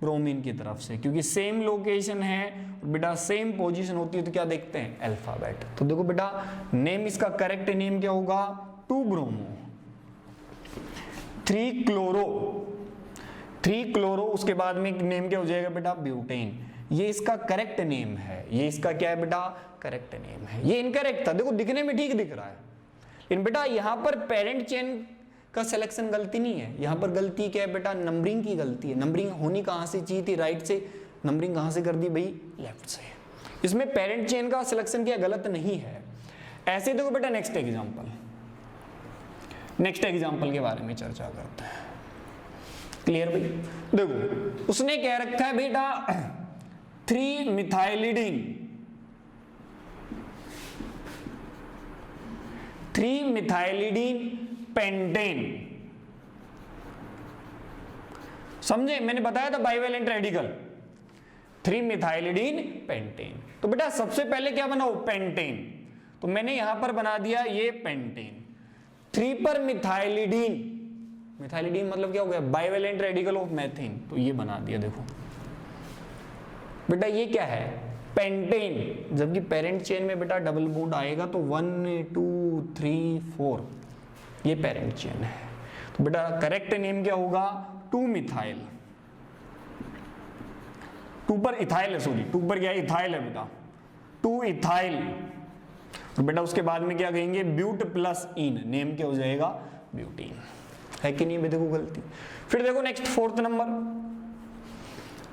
ब्रोमीन की तरफ से, क्योंकि सेम लोकेशन है बेटा, सेम पोजीशन होती है, तो क्या देखते हैं, अल्फाबेट। तो देखो बेटा नेम, इसका करेक्ट नेम क्या होगा, 2 ब्रोमो 3 क्लोरो, 3 क्लोरो, उसके बाद में नेम क्या हो जाएगा बेटा, ब्यूटेन। ये इसका करेक्ट नेम है, ये इसका क्या है बेटा, करेक्ट नेम है। ये इनकरेक्ट था, देखो दिखने में ठीक दिख रहा है, लेकिन बेटा यहां पर पेरेंट चेन का सिलेक्शन गलती नहीं है, यहां पर गलती क्या है बेटा, नंबरिंग की गलती है। नंबरिंग होनी कहां से चाहिए थी, राइट से, नंबरिंग कहां से कर दी भाई, लेफ्ट से। इसमें पेरेंट चेन का सिलेक्शन क्या गलत नहीं है। ऐसे देखो बेटा नेक्स्ट एग्जांपल, नेक्स्ट एग्जांपल के बारे में चर्चा करते हैं। क्लियर भाई, देखो उसने कह रखा है बेटा 3 मिथाइलिडीन, 3 मिथाइलिडीन पेंटेन। समझे, मैंने बताया था बाइवेलेंट रेडिकल, 3 मिथाइलिडीन पेंटेन। तो बेटा सबसे पहले क्या बनाओ, पेंटेन, तो मैंने यहां पर बना दिया ये पेंटेन। 3 पर मिथाइलिडीन, मिथाइलिडीन मतलब क्या हो गया, बाइवेलेंट रेडिकल ऑफ मेथेन, तो ये बना दिया। देखो बेटा ये क्या है, पेंटेन, जबकि पेरेंट चेन में बेटा डबल बॉन्ड आएगा, तो 1 2 3 4 ये पेरेंट चेन है। तो बेटा करेक्ट नेम क्या होगा, 2 मिथाइल, 2 पर इथाइल है, सॉरी 2 पर क्या है, इथाइल है बेटा, 2 इथाइल। और बेटा उसके बाद में क्या कहेंगे, ब्यूट प्लस इन, नेम क्या हो जाएगा, ब्यूटीन। है कि नहीं, देखो गलती। फिर देखो नेक्स्ट 4th नंबर,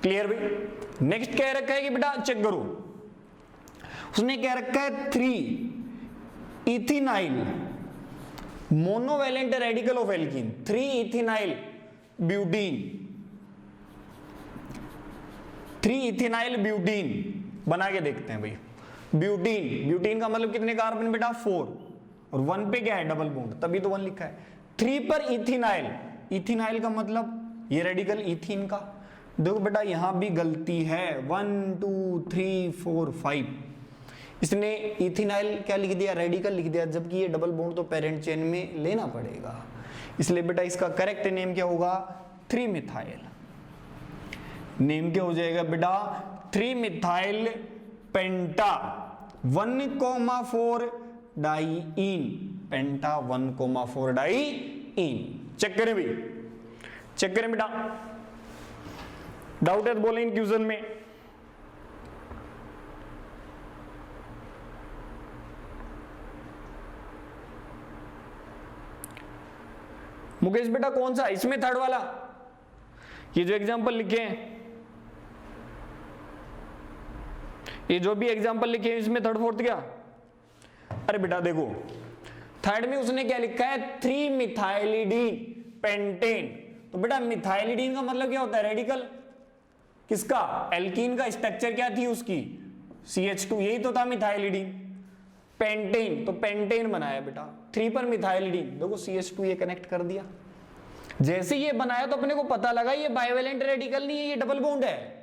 क्लियर भाई। नेक्स्ट क्या रखा है कि बेटा चेक करो, उसने क्या रखा है 3 ethenyl monovalent radical of alkene, 3 ethenyl butene, 3 ethenyl butene बना के देखते हैं भाई। ब्यूटीन, ब्यूटीन का मतलब कितने कार्बन बेटा, 4, और 1 पे क्या है, डबल बॉन्ड, तभी तो 1 लिखा है। 3 पर इथिनाइल, इथिनाइल का मतलब ये रेडिकल इथीन का। देखो बेटा यहां भी गलती है, 1 2 3 4 5, इसने इथिनाइल क्या लिख दिया, रेडिकल लिख दिया, जबकि ये डबल बॉन्ड तो पेरेंट चेन में लेना पड़ेगा। इसलिए बेटा इसका करेक्ट नेम क्या होगा, 3 मिथाइल। नेम क्या हो जाएगा बेटा, 3 मिथाइल पेंटा 1,4 डाइईन, पेंटा 1,4 डाइईन। चेक करें भाई, चेक करें बेटा, डाउट है तो बोले इन क्वेश्चन में। मुकेश बेटा कौन सा, इसमें थर्ड वाला, ये जो एग्जांपल लिखे हैं, ये जो भी एग्जांपल लिखे हैं इसमें थर्ड फोर्थ क्या, अरे बेटा देखो थर्ड में उसने क्या लिखा है, 3 मिथाइलिडीन पेंटेन। तो बेटा मिथाइलिडीन का मतलब क्या होता है, रेडिकल किसका, एल्कीन का। स्ट्रक्चर क्या थी उसकी, CH2, यही तो था मिथाइलिडीन। पेंटेन, तो पेंटेन बनाया बेटा, 3 पर मिथाइलिडीन, देखो CH2 ये कनेक्ट कर दिया। जैसे ये बनाया तो अपने को पता लगा ये बाइवेलेंट रेडिकल नहीं है, ये डबल बॉन्ड है।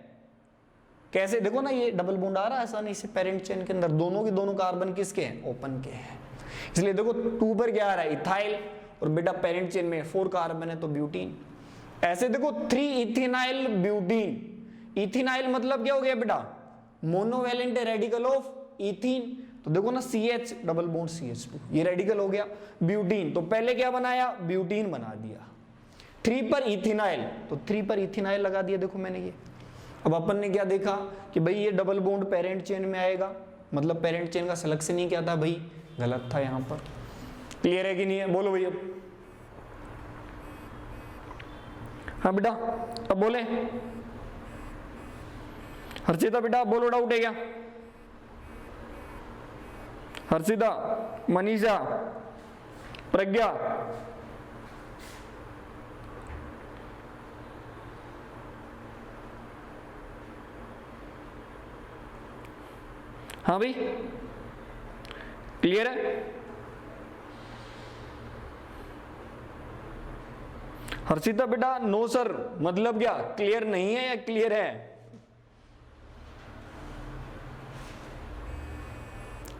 कैसे देखो ना, ये डबल बॉन्ड आ रहा है आसानी से पैरेंट चेन के अंदर, दोनों के दोनों कार्बन किसके हैं, ओपन के हैं। इसलिए देखो 2 पर क्या आ रहा है, इथाइल, और बेटा पेरेंट चेन में 4 कार्बन है तो ब्यूटीन। ऐसे देखो 3 इथेनाइल ब्यूटीन, इथेनाइल मतलब क्या हो गया बेटा, मोनोवैलेंट रेडिकल ऑफ इथीन, तो देखो ना CH डबल बॉन्ड CH2, ये रेडिकल हो गया। ब्यूटीन, तो पहले क्या बनाया, ब्यूटीन बना दिया। 3 पर इथेनाइल, तो 3 पर इथेनाइल लगा दिया, देखो मैंने ये। अब अपन ने क्या देखा कि भाई ये डबल बॉन्ड पेरेंट चेन में आएगा, मतलब पेरेंट चेन का सिलेक्शन ही क्या था भाई, गलत था यहां पर। क्लियर है कि नहीं है, बोलो भैया। हाँ बेटा अब बोले, हर्षिता बेटा बोलो, डाउट है क्या, हर्षिता, मनीषा, प्रज्ञा, हाँ भाई क्लियर है। हर्षिता बेटा नो सर, मतलब क्या, क्लियर नहीं है या क्लियर है,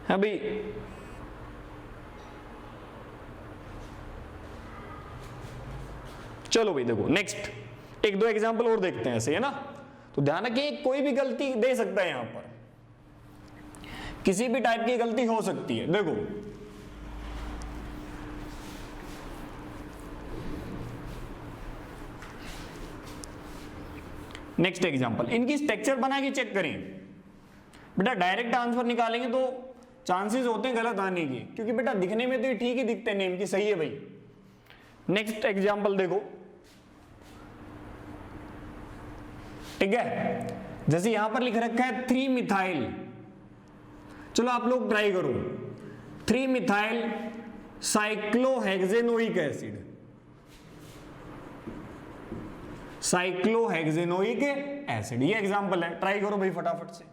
हाँ भाई। चलो भाई देखो नेक्स्ट 1-2 एग्जांपल और देखते हैं ऐसे, है ना। तो ध्यान रखिए कोई भी गलती दे सकता है, यहां पर किसी भी टाइप की गलती हो सकती है। देखो नेक्स्ट एग्जांपल, इनकी स्ट्रक्चर बना के चेक करें बेटा। डायरेक्ट आंसर निकालेंगे तो चांसेस होते हैं गलत आने की, क्योंकि बेटा दिखने में तो ये ठीक ही दिखते हैं, नेम की सही है भाई। नेक्स्ट एग्जांपल देखो, ठीक है, जैसे यहां पर लिख रखा है 3 मिथाइल, चलो आप लोग ट्राई करो, 3 मिथाइल साइक्लोहेक्सेनोइक एसिड, साइक्लोहेक्सेनोइक एसिड, ये एग्जांपल है, ट्राई करो भाई फटाफट से,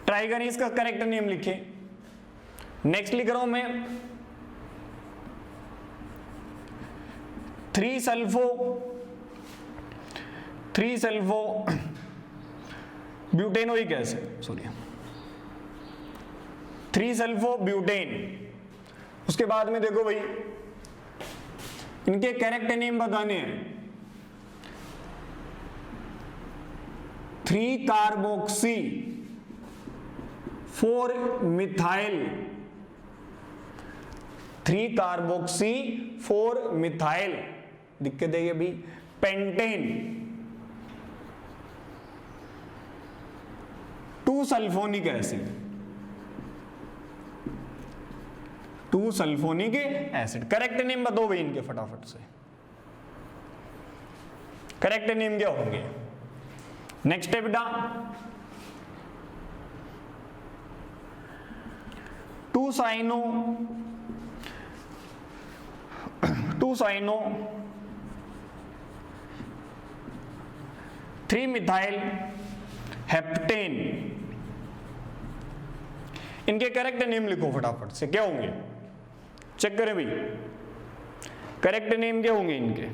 ट्राई करें, इसका करेक्ट नेम लिखे। नेक्स्ट लिख रहा हूं मैं 3 sulpho butanoic acid, sorry 3 sulpho butane. उसके बाद में देखो भाई इनके करेक्ट नेम बताने हैं, 3 कार्बोक्सी 4 मिथाइल, 3 कार्बोक्सी 4 मिथाइल, दिक्कत है भाई, pentane, 2 sulphonic acid, 2 sulphonic acid. Correct name बताओ भाई इनके फटाफट से, करेक्ट नेम क्या होंगे। नेक्स्ट है बेटा 2 साइनो 3 मिथाइल हेप्टेन, इनके करेक्ट नेम लिखो फटाफट से, क्या होंगे चेक करें भाई, करेक्ट नेम क्या होंगे इनके।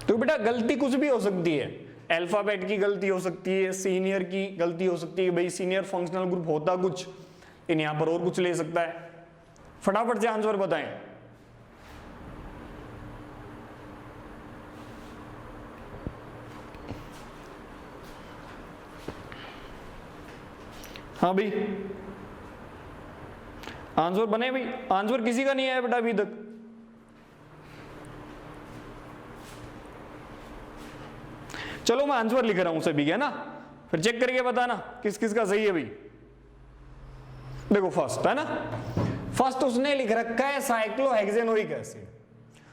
तो बेटा गलती कुछ भी हो सकती है, अल्फाबेट की गलती हो सकती है, सीनियर की गलती हो सकती है, भाई सीनियर फंक्शनल ग्रुप होता कुछ, इन यहां पर और कुछ ले सकता है। फटाफट से आंसर बताएं। हाँ भाई आंसर बने भाई, आंसर किसी का नहीं आया बेटा अभी तक। चलो मैं आंसर लिख रहा हूं सभी के, है ना, फिर चेक करके बताना किस किस का सही है भाई। देखो फर्स्ट है ना, फर्स्ट उसने लिख रखा है साइक्लोहेक्सेनोइक एसिड,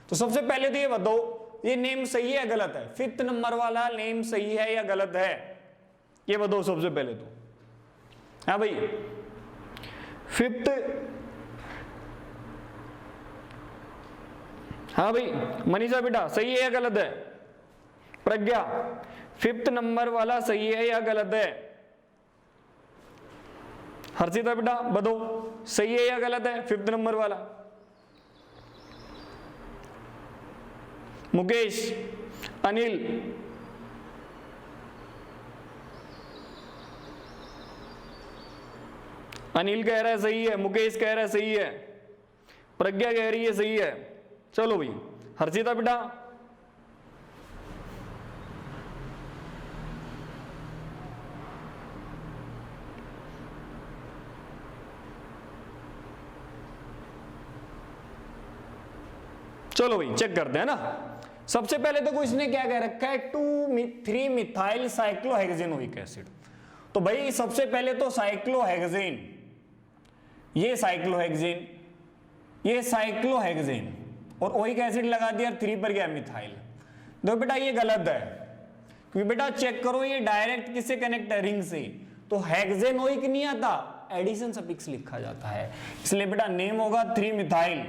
तो सबसे पहले तो ये बताओ ये नेम सही है या गलत है, 5th नंबर वाला नेम सही है या गलत है, ये बताओ सबसे पहले तो। हाँ भाई 5th, हाँ भाई मनीषा बेटा सही है या गलत है, प्रज्ञा 5th नंबर वाला सही है या गलत है? हर्षिता बेटा बताओ, सही है या गलत है 5th नंबर वाला? मुकेश, अनिल, अनिल कह रहा है सही है, मुकेश कह रहा है सही है, प्रज्ञा कह रही है सही है। चलो भाई, हर्षिता बेटा चलो भाई चेक करते हैं ना। सबसे पहले तो इसने क्या कह रखा है 2,3 मिथाइल साइक्लोहेक्सेनोइक एसिड। तो भाई सबसे पहले तो साइक्लोहेक्सेन, ये साइक्लोहेक्सेन, ये साइक्लोहेक्सेन और ओइक एसिड लगा दिया 3 पर गया मिथाइल। देखो बेटा ये गलत है, क्योंकि बेटा चेक करो ये डायरेक्ट किससे कनेक्ट है, रिंग से। तो हेक्सेनोइक नहीं आता, एडिशन सफिक्स लिखा जाता है, इसलिए बेटा नेम होगा 3 methyl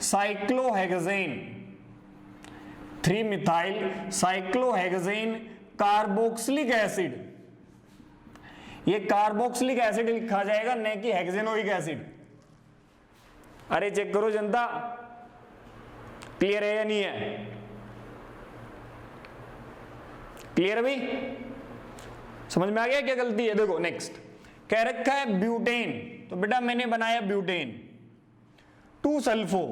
cyclohexane, 3 methyl cyclohexane carboxylic acid. ये कार्बोक्सिलिक एसिड लिखा जाएगा, न कि हेक्सेनोइक एसिड। अरे चेक करो जनता, क्लियर है या नहीं है? क्लियर है भाई? समझ में आ गया क्या गलती है? देखो नेक्स्ट कह रखा है ब्यूटेन। तो बेटा मैंने बनाया ब्यूटेन, 2 सल्फो,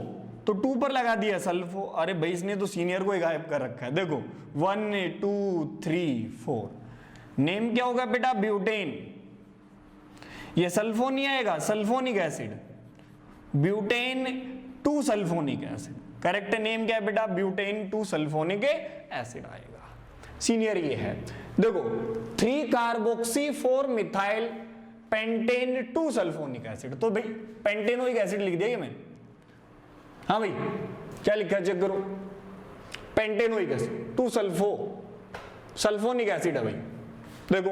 तो 2 पर लगा दिया सल्फो। अरे भाई इसने तो सीनियर को ही गायब कर रखा है। देखो 1 2 3 4, नेम क्या होगा बेटा? ब्यूटेन। ये सल्फो नहीं आएगा, sulphonic acid, butane 2 sulphonic acid. Correct name क्या है बेटा? ब्यूटेन 2 सल्फोनिक एसिड आएगा। सीनियर ये है। देखो 3 carboxy 4 methyl pentane 2 sulphonic acid. तो भाई पेंटेनोइक एसिड लिख दिया मैंने। हाँ भाई क्या लिखा चेक करो, पेंटेनोइक एसिड 2 सल्फोनिक एसिड है भाई। देखो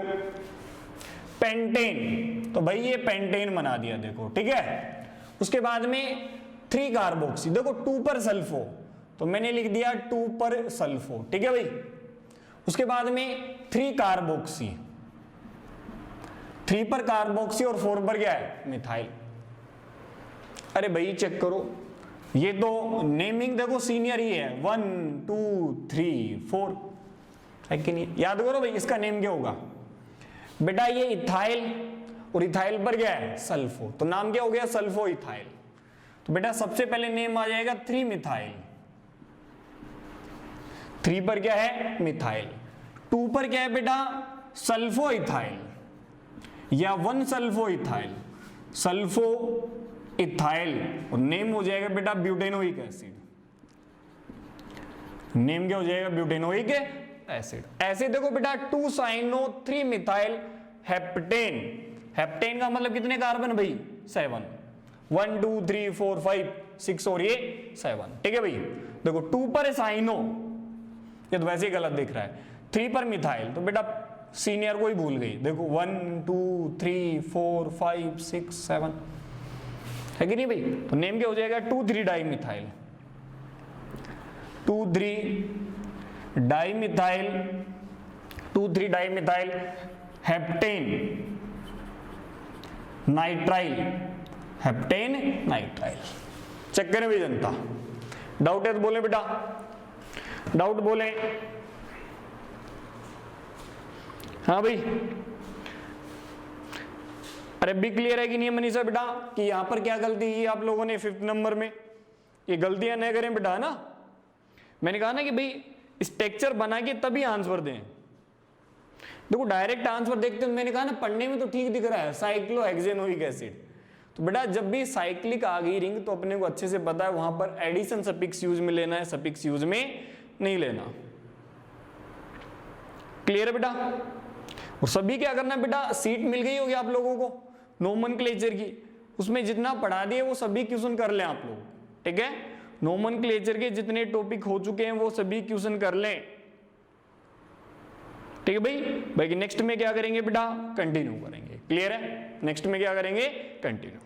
पेंटेन, तो भाई ये पेंटेन बना दिया, देखो ठीक है। उसके बाद में 3 कार्बोक्सी, देखो 2 पर सल्फो, तो मैंने लिख दिया 2 पर सल्फो, ठीक है भाई। उसके बाद में 3 कार्बोक्सी, 3 पर कार्बोक्सी और 4 पर क्या है? मिथाइल। अरे भाई चेक करो, ये तो नेमिंग देखो सीनियर ही है, 1 2 3 4 है कि नहीं? याद करो भाई इसका नेम क्या होगा बेटा? ये इथाइल और इथाइल पर क्या है? सल्फो, तो नाम क्या हो गया? Sulpho ethyl. तो बेटा सबसे पहले नेम आ जाएगा 3 मिथाइल, 3 पर क्या है? मिथाइल। 2 पर क्या है बेटा? सल्फो इथाइल या 1 सल्फो इथाइल, सल्फो इथाइल, और नेम हो जाएगा बेटा ब्यूटेनोइक एसिड। नेम क्या हो जाएगा? Butanoic acid. ऐसे देखो बेटा 2 साइनो 3 मिथाइल हेप्टेन। हेप्टेन का मतलब कितने कार्बन भाई? 7, 1 2 3 4 5 6 और ये 7, ठीक है भाई। देखो 2 पर साइनो, ये तो वैसे ही गलत दिख रहा है। 3 पर मिथाइल, तो बेटा सीनियर को ही भूल गई। देखो 1 2 3 4 5 6 7 है कि नहीं भाई? तो नेम क्या हो जाएगा? 2,3 dimethyl, 2,3 dimethyl, 2,3 dimethyl heptane nitrile, heptane nitrile. Check करें भाई जनता, डाउट है तो बोले बेटा, डाउट बोले। हाँ भाई, अरे भी क्लियर है कि नहीं मनीषा बेटा कि यहां पर क्या गलती की आप लोगों ने 5th नंबर में? ये गलतियां न करें बेटा, ना मैंने कहा ना कि भाई स्ट्रक्चर बना के तभी आंसर दें। देखो डायरेक्ट आंसर देखते हैं, मैंने कहा ना पढ़ने में तो ठीक दिख रहा है साइक्लोहेक्सेनोइक एसिड। तो बेटा जब भी साइक्लिक आ गई रिंग तो अपने को अच्छे से पता है वहां पर एडिशन सफिक्स यूज में लेना है, सफिक्स यूज में नहीं लेना। क्लियर है बेटा? और सभी क्या करना बेटा, सीट मिल गई होगी आप लोगों को नोमेनक्लेचर की, उसमें जितना पढ़ा दिए वो सभी क्वेश्चन कर लें आप लोग, ठीक है। नोमेनक्लेचर के जितने टॉपिक हो चुके हैं वो सभी क्वेश्चन कर लें, ठीक है भाई। बाकी नेक्स्ट में क्या करेंगे बेटा, कंटिन्यू करेंगे। क्लियर है? नेक्स्ट में क्या करेंगे, कंटिन्यू।